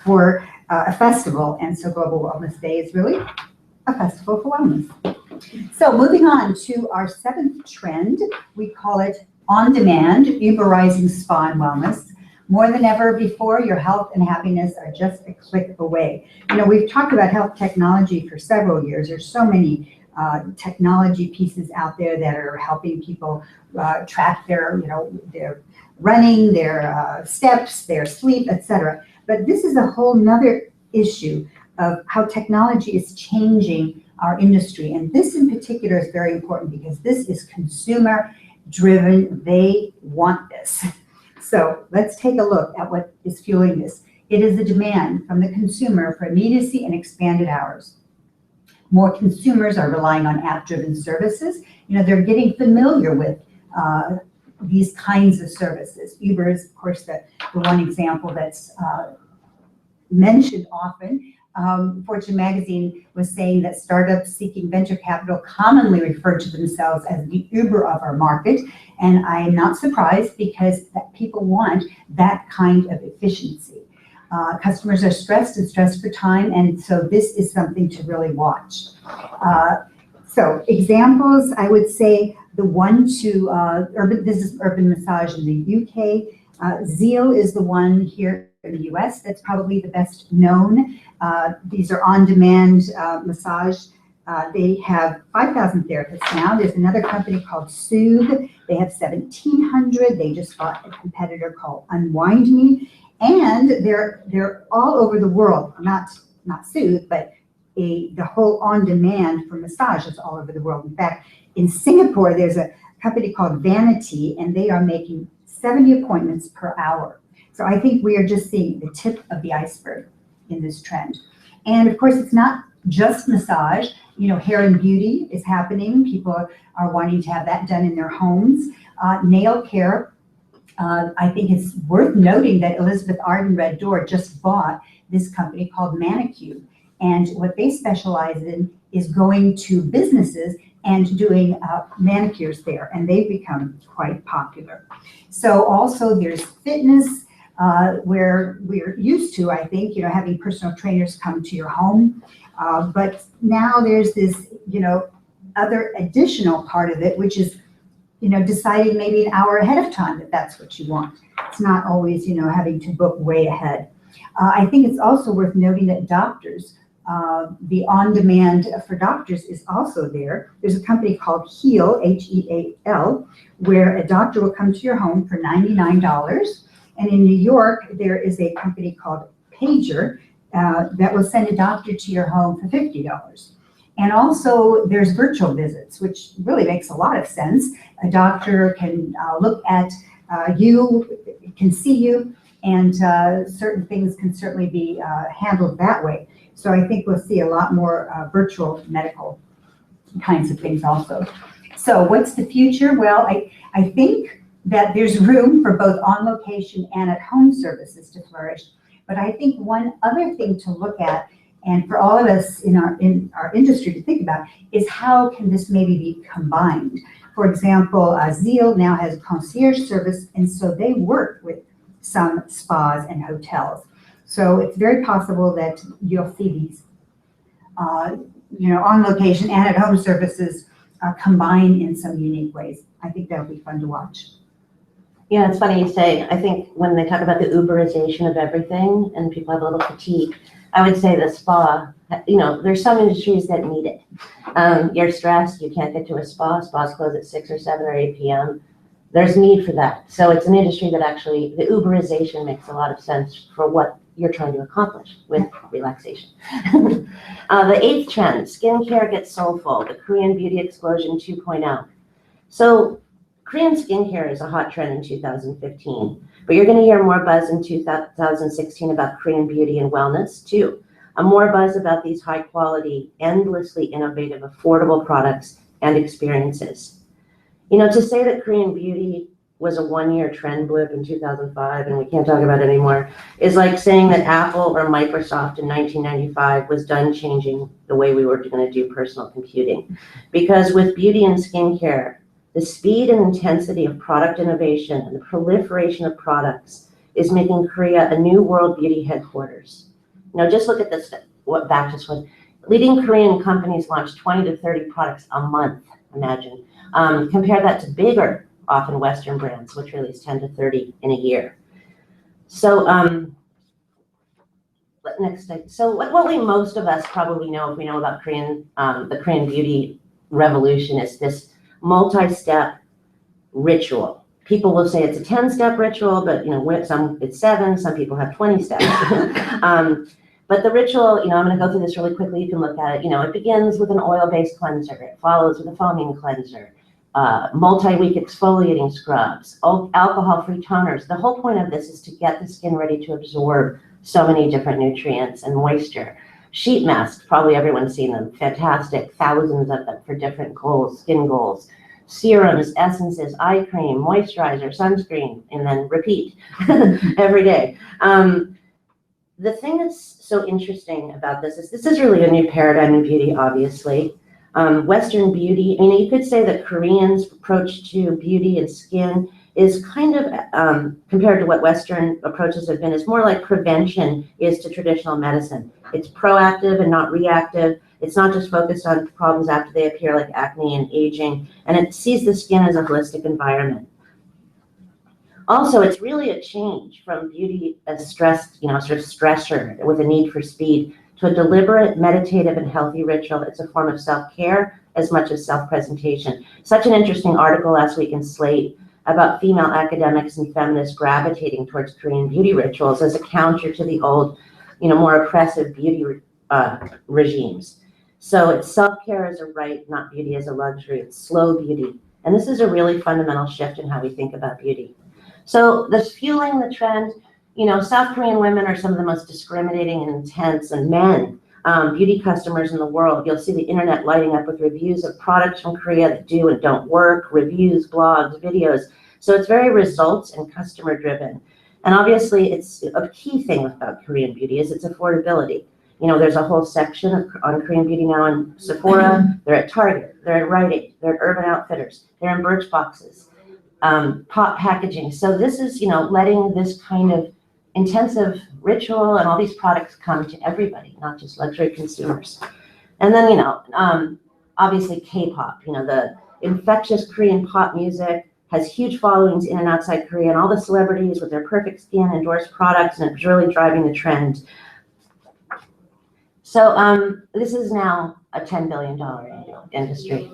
for a festival. And so Global Wellness Day is really a festival for wellness. So moving on to our 7th trend, we call it On demand, Uberizing spa and wellness. More than ever before, your health and happiness are just a click away. You know, we've talked about health technology for several years. There's so many technology pieces out there that are helping people track their, their running, their steps, their sleep, etc. But this is a whole nother issue of how technology is changing our industry. And this in particular is very important because this is consumer driven. They want this. So let's take a look at what is fueling this. It is the demand from the consumer for immediacy and expanded hours. More consumers are relying on app-driven services. You know, they're getting familiar with these kinds of services. Uber is, of course, the one example that's mentioned often. Fortune magazine was saying that startups seeking venture capital commonly refer to themselves as the Uber of our market. And I am not surprised because that people want that kind of efficiency. Customers are stressed and stressed for time, and so this is something to really watch. So examples, I would say the one to this is Urban Massage in the UK. Zeal is the one here in the US that's probably the best known. These are on-demand massage. They have 5,000 therapists now. There's another company called Soothe. They have 1,700. They just bought a competitor called Unwind Me. And they're all over the world, not Soothe, but the whole on-demand for massage is all over the world. In fact, in Singapore, there's a company called Vanity, and they are making 70 appointments per hour. So I think we are just seeing the tip of the iceberg in this trend. And of course, it's not just massage. You know, hair and beauty is happening. People are wanting to have that done in their homes. Nail care. I think it's worth noting that Elizabeth Arden Red Door just bought this company called Manicube. And what they specialize in is going to businesses and doing manicures there. And they've become quite popular. So also there's fitness, where we're used to, I think, having personal trainers come to your home. But now there's this, other additional part of it, which is deciding maybe an hour ahead of time that that's what you want. It's not always, having to book way ahead. I think it's also worth noting that doctors, the on-demand for doctors is also there. There's a company called Heal, H-E-A-L, where a doctor will come to your home for $99. And in New York, there is a company called Pager that will send a doctor to your home for $50. And also there's virtual visits, which really makes a lot of sense. A doctor can look at you, can see you, and certain things can certainly be handled that way. So I think we'll see a lot more virtual medical kinds of things also. So what's the future? Well, I think that there's room for both on-location and at-home services to flourish. But I think one other thing to look at, and for all of us in our industry to think about, is how can this maybe be combined? For example, Zeal now has a concierge service, and so they work with some spas and hotels. So it's very possible that you'll see these, on-location and at-home services combine in some unique ways. I think that'll be fun to watch. Yeah, it's funny you say, I think when they talk about the Uberization of everything and people have a little fatigue, I would say the spa, there's some industries that need it. You're stressed, you can't get to a spa, spas close at 6 or 7 or 8 p.m. There's need for that. So it's an industry that actually, the Uberization makes a lot of sense for what you're trying to accomplish with relaxation. The 8th trend, skincare gets soulful, the Korean beauty explosion 2.0. So Korean skincare is a hot trend in 2015, but you're going to hear more buzz in 2016 about Korean beauty and wellness too. More buzz about these high quality, endlessly innovative, affordable products and experiences. To say that Korean beauty was a one-year trend blip in 2005 and we can't talk about it anymore is like saying that Apple or Microsoft in 1995 was done changing the way we were going to do personal computing. Because with beauty and skincare, the speed and intensity of product innovation and the proliferation of products is making Korea a new world beauty headquarters. Just look at this, what Bacchus was. Leading Korean companies launch 20 to 30 products a month, imagine. Compare that to bigger often Western brands, which release 10 to 30 in a year. So next slide. So what we most of us probably know, if we know about Korean, the Korean beauty revolution, is this multi-step ritual. People will say it's a 10-step ritual, but some it's 7, some people have 20 steps. But the ritual, I'm going to go through this really quickly. You can look at it. It begins with an oil-based cleanser. It follows with a foaming cleanser, multi-week exfoliating scrubs, alcohol-free toners. The whole point of this is to get the skin ready to absorb so many different nutrients and moisture. Sheet masks, probably everyone's seen them. Fantastic, thousands of them for different goals, skin goals. Serums, essences, eye cream, moisturizer, sunscreen, and then repeat every day. The thing that's so interesting about this is really a new paradigm in beauty, obviously. Western beauty, you could say that Koreans' approach to beauty and skin is kind of, compared to what Western approaches have been, is more like prevention is to traditional medicine. It's proactive and not reactive. It's not just focused on problems after they appear, like acne and aging, and it sees the skin as a holistic environment. Also, it's really a change from beauty as stressed, sort of stressor with a need for speed, to a deliberate, meditative, and healthy ritual. It's a form of self-care as much as self-presentation. Such an interesting article last week in Slate about female academics and feminists gravitating towards Korean beauty rituals as a counter to the old, more oppressive beauty regimes. So it's self-care as a right, not beauty as a luxury. It's slow beauty. And this is a really fundamental shift in how we think about beauty. So this fueling the trend, South Korean women are some of the most discriminating and intense, and men, beauty customers in the world. You'll see the internet lighting up with reviews of products from Korea that do and don't work, reviews, blogs, videos. So it's very results and customer driven. And obviously it's a key thing about Korean beauty is its affordability. There's a whole section on Korean beauty now in Sephora. They're at Target, they're at Rite Aid, they're at Urban Outfitters, they're in Birchboxes. Pop packaging. So this is, letting this kind of intensive ritual and all these products come to everybody, not just luxury consumers. And then, obviously K-pop, the infectious Korean pop music has huge followings in and outside Korea, and all the celebrities with their perfect skin endorse products, and it's really driving the trend. So this is now a $10 billion annual industry.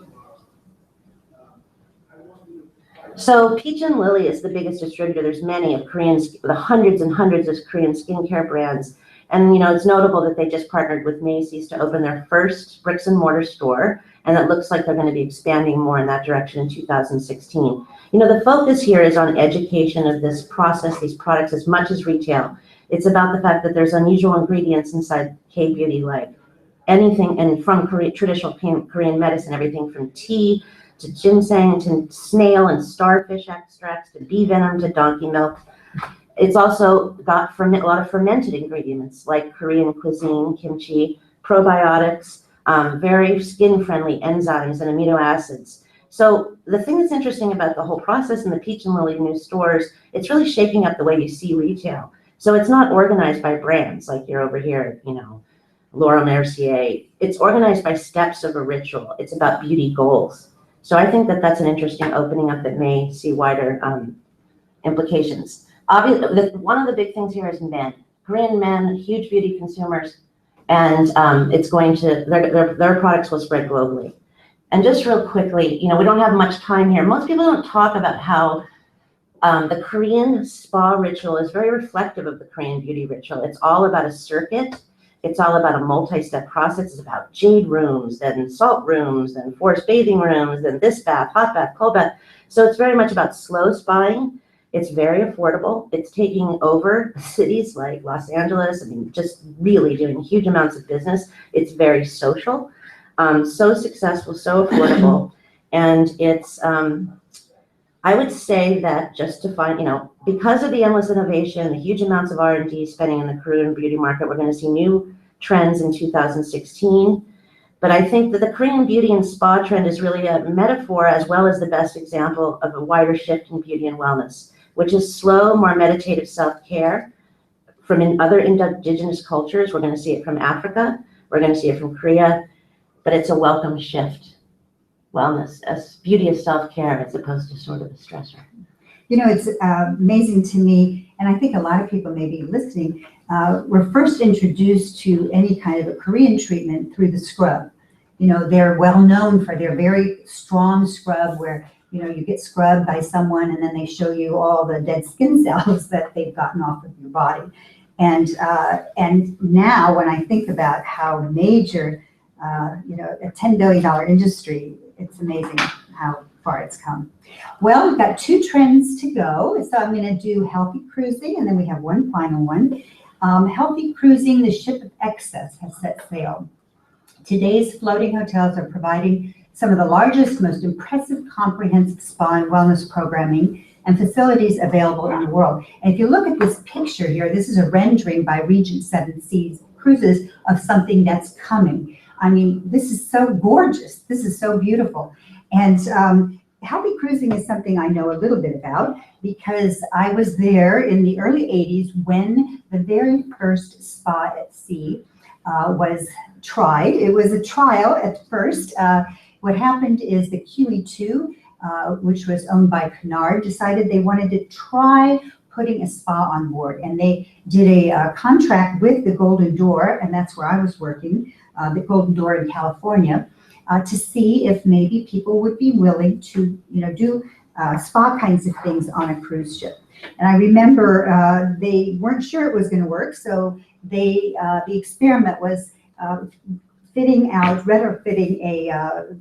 So Peach and Lily is the biggest distributor. There's many of the hundreds and hundreds of Korean skincare brands. And it's notable that they just partnered with Macy's to open their first bricks and mortar store. And it looks like they're going to be expanding more in that direction in 2016. The focus here is on education of this process, these products, as much as retail. It's about the fact that there's unusual ingredients inside K-beauty, like anything, and from traditional Korean medicine, everything from tea to ginseng, to snail and starfish extracts, to bee venom, to donkey milk. It's also got a lot of fermented ingredients like Korean cuisine, kimchi, probiotics, very skin-friendly enzymes and amino acids. So the thing that's interesting about the whole process in the Peach and Lily new stores, it's really shaking up the way you see retail. So it's not organized by brands like you're over here, Laura Mercier. It's organized by steps of a ritual. It's about beauty goals. So I think that that's an interesting opening up that may see wider implications. Obviously, one of the big things here is men. Korean men, huge beauty consumers, and it's going to, their products will spread globally. And just real quickly, we don't have much time here. Most people don't talk about how the Korean spa ritual is very reflective of the Korean beauty ritual. It's all about a circuit. It's all about a multi-step process. It's about jade rooms, then salt rooms, then forest bathing rooms, then this bath, hot bath, cold bath. So it's very much about slow spying. It's very affordable. It's taking over cities like Los Angeles. Just really doing huge amounts of business. It's very social, so successful, so affordable. And it's, I would say that just to find, because of the endless innovation, the huge amounts of R&D spending in the Korean beauty market, we're going to see new trends in 2016. But I think that the Korean beauty and spa trend is really a metaphor as well as the best example of a wider shift in beauty and wellness, which is slow, more meditative self-care from other indigenous cultures. We're going to see it from Africa. We're going to see it from Korea, but it's a welcome shift. wellness, as beauty as self-care as opposed to sort of a stressor. You know, it's amazing to me, and I think a lot of people may be listening, were first introduced to any kind of a Korean treatment through the scrub. You know, they're well known for their very strong scrub where, you know, you get scrubbed by someone and then they show you all the dead skin cells that they've gotten off of your body. And now when I think about how major, you know, a $10 billion industry, it's amazing how far it's come. Well, we've got 2 trends to go. So I'm going to do healthy cruising, and then we have one final one. Healthy cruising, the ship of excess has set sail. Today's floating hotels are providing some of the largest, most impressive comprehensive spa and wellness programming and facilities available in the world. And if you look at this picture here, this is a rendering by Regent Seven Seas Cruises of something that's coming. I mean, this is so gorgeous. This is so beautiful. And healthy cruising is something I know a little bit about because I was there in the early 80s when the very first spa at sea was tried. It was a trial at first. What happened is the QE2, which was owned by Cunard, decided they wanted to try putting a spa on board. And they did a contract with the Golden Door, and that's where I was working, the Golden Door in California, to see if maybe people would be willing to, you know, do spa kinds of things on a cruise ship. And I remember they weren't sure it was going to work, so the experiment was retrofitting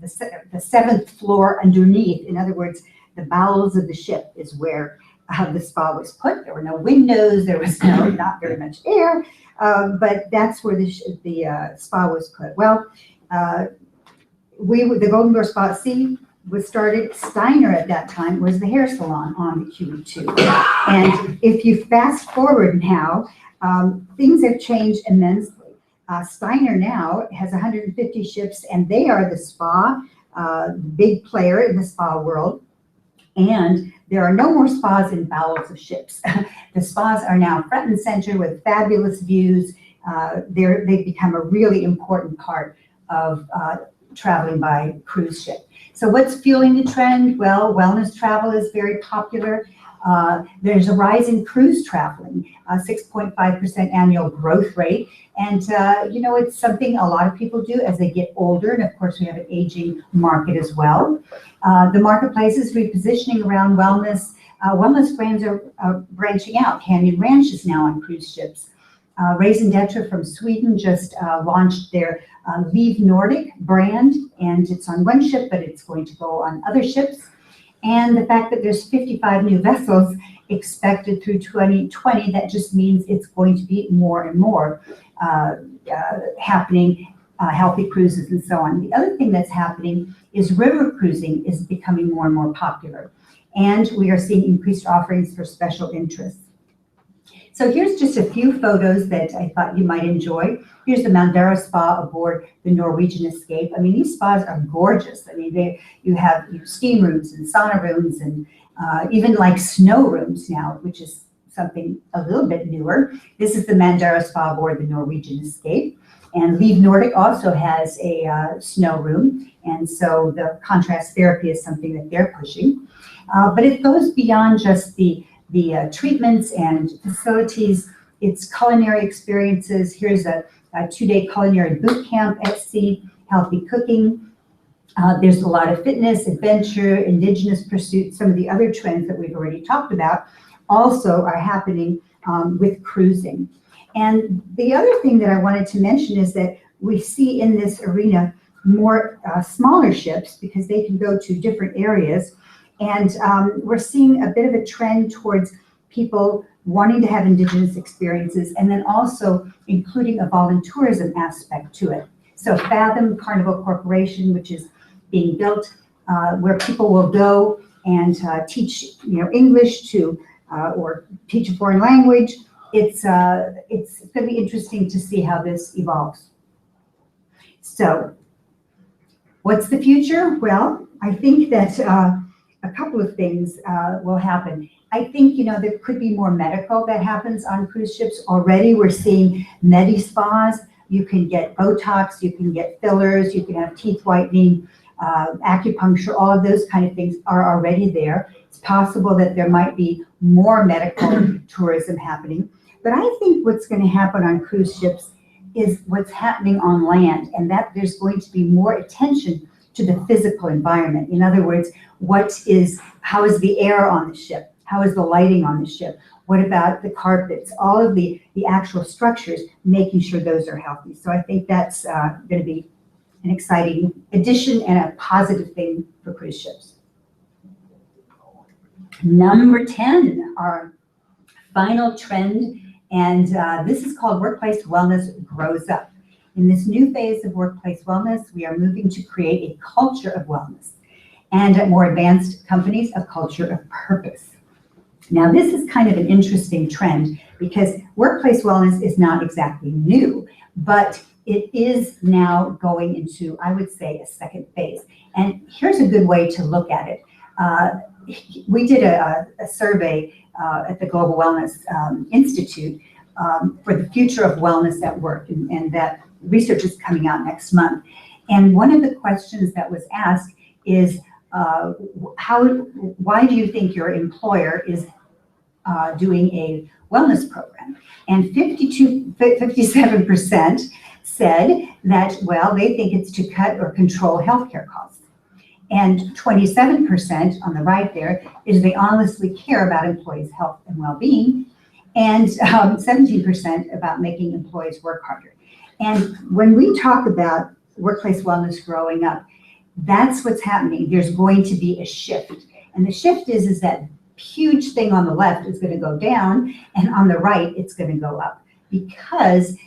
the 7th floor underneath. In other words, the bowels of the ship is where the spa was put. There were no windows, there was not very much air, but that's where the spa was put. Well, the Golden Door Spa at Sea was started. Steiner at that time was the hair salon on the QE2. And if you fast forward now, things have changed immensely. Steiner now has 150 ships, and they are the spa, big player in the spa world. And there are no more spas in bowels of ships. The spas are now front and center with fabulous views. They've become a really important part of traveling by cruise ship. So what's fueling the trend? Well, wellness travel is very popular. There's a rise in cruise traveling, 6.5% annual growth rate. And, you know, it's something a lot of people do as they get older. And of course, we have an aging market as well. The marketplace is repositioning around wellness. Wellness brands are branching out. Canyon Ranch is now on cruise ships. Raisen Detra from Sweden just launched their Leave Nordic brand, and it's on one ship, but it's going to go on other ships. And the fact that there's 55 new vessels expected through 2020, that just means it's going to be more and more happening, healthy cruises and so on. The other thing that's happening is river cruising is becoming more and more popular. And we are seeing increased offerings for special interests. So here's just a few photos that I thought you might enjoy. Here's the Mandara Spa aboard the Norwegian Escape. I mean, these spas are gorgeous. I mean, you have steam rooms and sauna rooms and even like snow rooms now, which is something a little bit newer. This is the Mandara Spa aboard the Norwegian Escape. And Leave Nordic also has a snow room. And so the contrast therapy is something that they're pushing. But it goes beyond just the treatments and facilities. It's culinary experiences. Here's a 2-day culinary boot camp at sea, healthy cooking. There's a lot of fitness, adventure, indigenous pursuits. Some of the other trends that we've already talked about also are happening with cruising. And the other thing that I wanted to mention is that we see in this arena more smaller ships because they can go to different areas. And we're seeing a bit of a trend towards people wanting to have indigenous experiences and then also including a volunteerism aspect to it. So Fathom Carnival Corporation, which is being built, where people will go and teach, English to or teach a foreign language. It's going to be interesting to see how this evolves. So what's the future? Well, I think that a couple of things will happen. I think, there could be more medical that happens on cruise ships. Already we're seeing medi spas. You can get Botox, you can get fillers, you can have teeth whitening. acupuncture, all of those kind of things are already there. It's possible that there might be more medical tourism happening. But I think what's going to happen on cruise ships is what's happening on land, and that there's going to be more attention to the physical environment. In other words, how is the air on the ship? How is the lighting on the ship? What about the carpets? All of the actual structures, making sure those are healthy. So I think that's going to be an exciting addition and a positive thing for cruise ships. Number 10, our final trend, and this is called Workplace Wellness Grows Up. In this new phase of workplace wellness, we are moving to create a culture of wellness, and at more advanced companies, a culture of purpose. Now, this is kind of an interesting trend because workplace wellness is not exactly new, but it is now going into, I would say, a second phase. And here's a good way to look at it. We did a survey at the Global Wellness Institute for the future of wellness at work, and that research is coming out next month. And one of the questions that was asked is, why do you think your employer is doing a wellness program? And 57% said that, well, they think it's to cut or control healthcare costs. And 27% on the right there is they honestly care about employees' health and well-being, and 17% about making employees work harder. And when we talk about workplace wellness growing up, that's what's happening. There's going to be a shift. And the shift is that huge thing on the left is going to go down, and on the right, it's going to go up. Because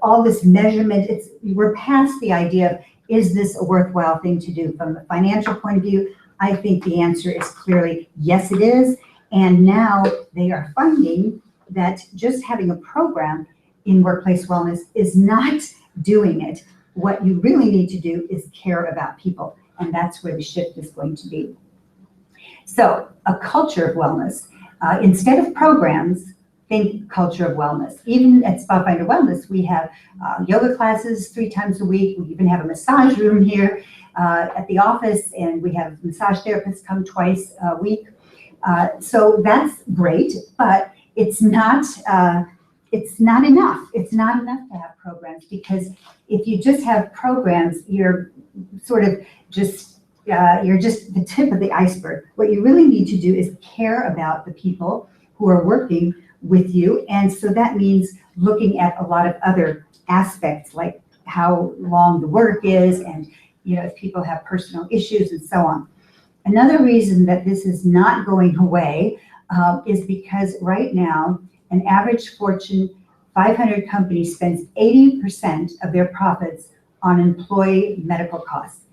all this measurement, we're past the idea of, is this a worthwhile thing to do? From the financial point of view, I think the answer is clearly yes, it is. And now they are finding that just having a program in workplace wellness is not doing it. What you really need to do is care about people, and that's where the shift is going to be. So a culture of wellness, instead of programs, think culture of wellness. Even at SpaFinder Wellness, we have yoga classes 3 times a week. We even have a massage room here at the office, and we have massage therapists come twice a week. So that's great, but it's not enough. It's not enough to have programs, because if you just have programs, you're sort of you're just the tip of the iceberg. What you really need to do is care about the people who are working with you. And so that means looking at a lot of other aspects, like how long the work is, and if people have personal issues and so on. Another reason that this is not going away is because right now, an average Fortune 500 company spends 80% of their profits on employee medical costs.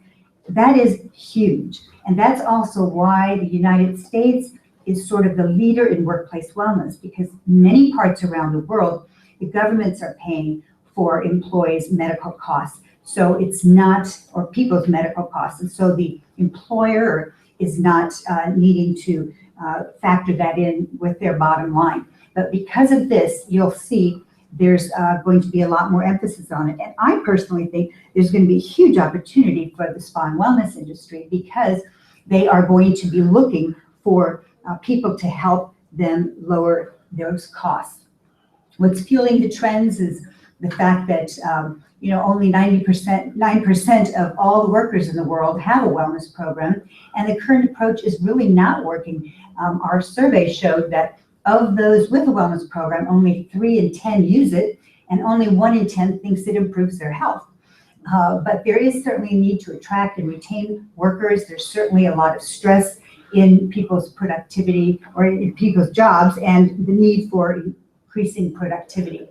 That is huge. And that's also why the United States is sort of the leader in workplace wellness, because many parts around the world, the governments are paying for employees' medical costs. So it's not, or people's medical costs. And so the employer is not needing to factor that in with their bottom line. But because of this, you'll see there's going to be a lot more emphasis on it. And I personally think there's going to be a huge opportunity for the spa and wellness industry, because they are going to be looking for people to help them lower those costs. What's fueling the trends is the fact that only 9% of all the workers in the world have a wellness program, and the current approach is really not working. Our survey showed that of those with a wellness program, only 3 in 10 use it, and only 1 in 10 thinks it improves their health. But there is certainly a need to attract and retain workers. There's certainly a lot of stress in people's productivity or in people's jobs, and the need for increasing productivity.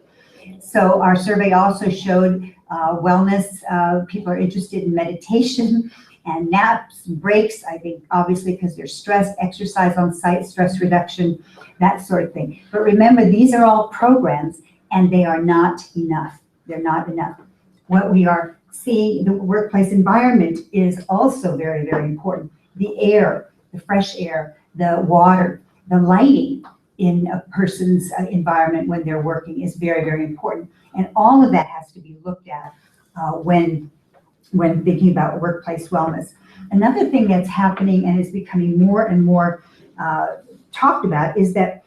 So our survey also showed wellness. People are interested in meditation and naps and breaks, I think, obviously, because there's stress, exercise on site, stress reduction, that sort of thing. But remember, these are all programs, and they are not enough. They're not enough. What we are seeing, the workplace environment is also very, very important. The air, the fresh air, the water, the lighting in a person's environment when they're working is very, very important. And all of that has to be looked at when when thinking about workplace wellness. Another thing that's happening and is becoming more and more talked about is that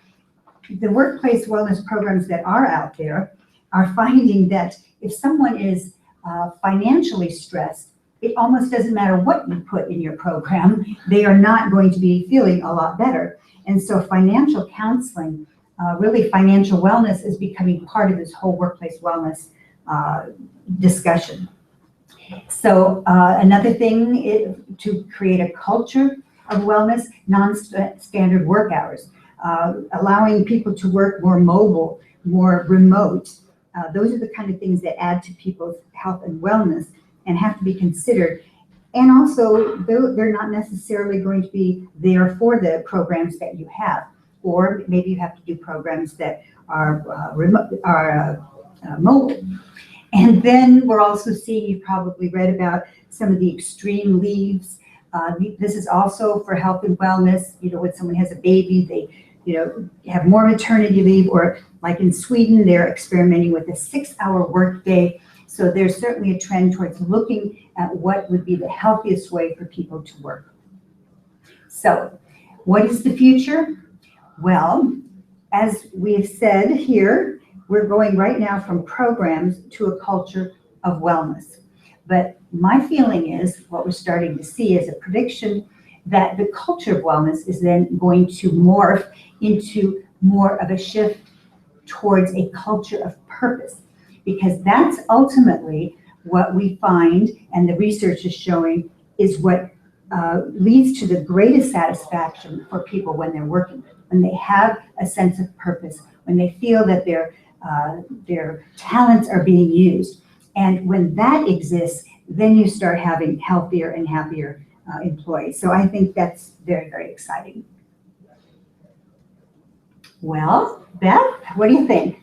the workplace wellness programs that are out there are finding that if someone is financially stressed, it almost doesn't matter what you put in your program, they are not going to be feeling a lot better. And so financial counseling, really financial wellness, is becoming part of this whole workplace wellness discussion. So another thing is to create a culture of wellness, non-standard work hours, allowing people to work more mobile, more remote. Those are the kind of things that add to people's health and wellness and have to be considered. And also, they're not necessarily going to be there for the programs that you have, or maybe you have to do programs that are mobile. And then we're also seeing, you've probably read about some of the extreme leaves. This is also for health and wellness. You know, when someone has a baby, they have more maternity leave, or like in Sweden, they're experimenting with a 6-hour workday. So there's certainly a trend towards looking at what would be the healthiest way for people to work. So what is the future? Well, as we've said here, we're going right now from programs to a culture of wellness. But my feeling is, what we're starting to see is a prediction that the culture of wellness is then going to morph into more of a shift towards a culture of purpose, because that's ultimately what we find, and the research is showing, is what leads to the greatest satisfaction for people when they're working, when they have a sense of purpose, when they feel that their talents are being used. And when that exists, then you start having healthier and happier employees. So I think that's very, very exciting. Well, Beth, what do you think?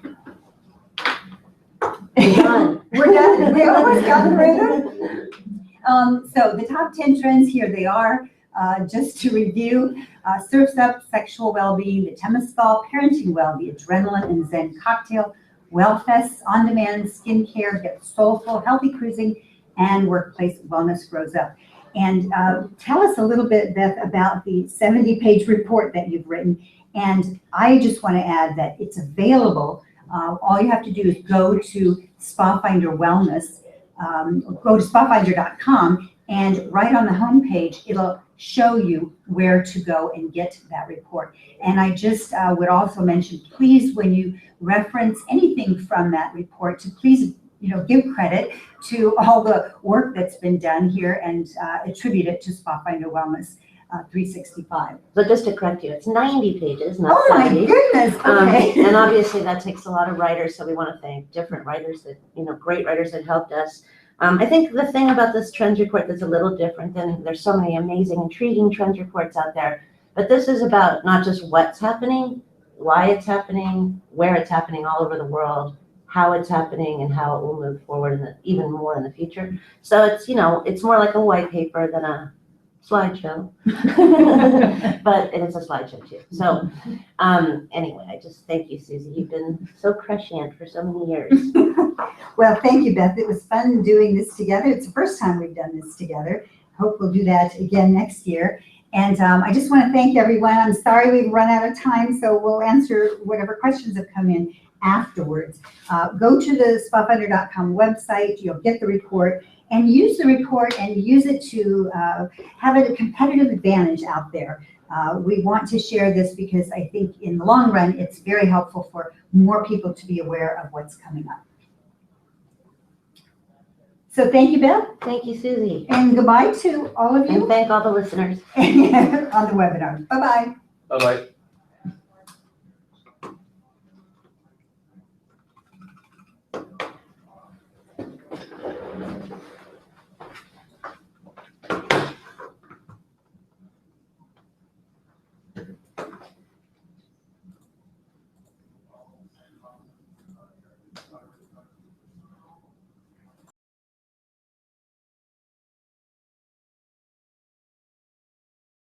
We're done. We're done. We almost got through them. So the top 10 trends, here they are. Just to review, Surf's Up, sexual well-being, the Temescal, parenting well, the Adrenaline and Zen cocktail, WellFest, on-demand skincare, Get Soulful, healthy cruising, and workplace wellness grows up. And tell us a little bit, Beth, about the 70-page report that you've written. And I just want to add that it's available. All you have to do is go to Spa Finder Wellness, go to spafinder.com, and right on the homepage, it'll show you where to go and get that report. And I just would also mention, please, when you reference anything from that report, to please, give credit to all the work that's been done here and attribute it to Spa Finder Wellness 365. So just to correct you, it's 90 pages, not Oh my 70. goodness, okay. And obviously that takes a lot of writers, so we want to thank different writers that, great writers that helped us. I think the thing about this trends report that's a little different than, there's so many amazing, intriguing trends reports out there, but this is about not just what's happening, why it's happening, where it's happening all over the world, how it's happening, and how it will move forward even more in the future. So it's, it's more like a white paper than a slideshow, but it is a slideshow too. So anyway, I just thank you, Susie. You've been so prescient for so many years. Well, thank you, Beth. It was fun doing this together. It's the first time we've done this together. Hope we'll do that again next year. And I just want to thank everyone. I'm sorry we've run out of time, so we'll answer whatever questions have come in afterwards. Go to the spafinder.com website. You'll get the report. And use the report and use it to have a competitive advantage out there. We want to share this because I think in the long run, it's very helpful for more people to be aware of what's coming up. So thank you, Beth. Thank you, Susie. And goodbye to all of you. And thank all the listeners. On the webinar. Bye-bye. Bye-bye.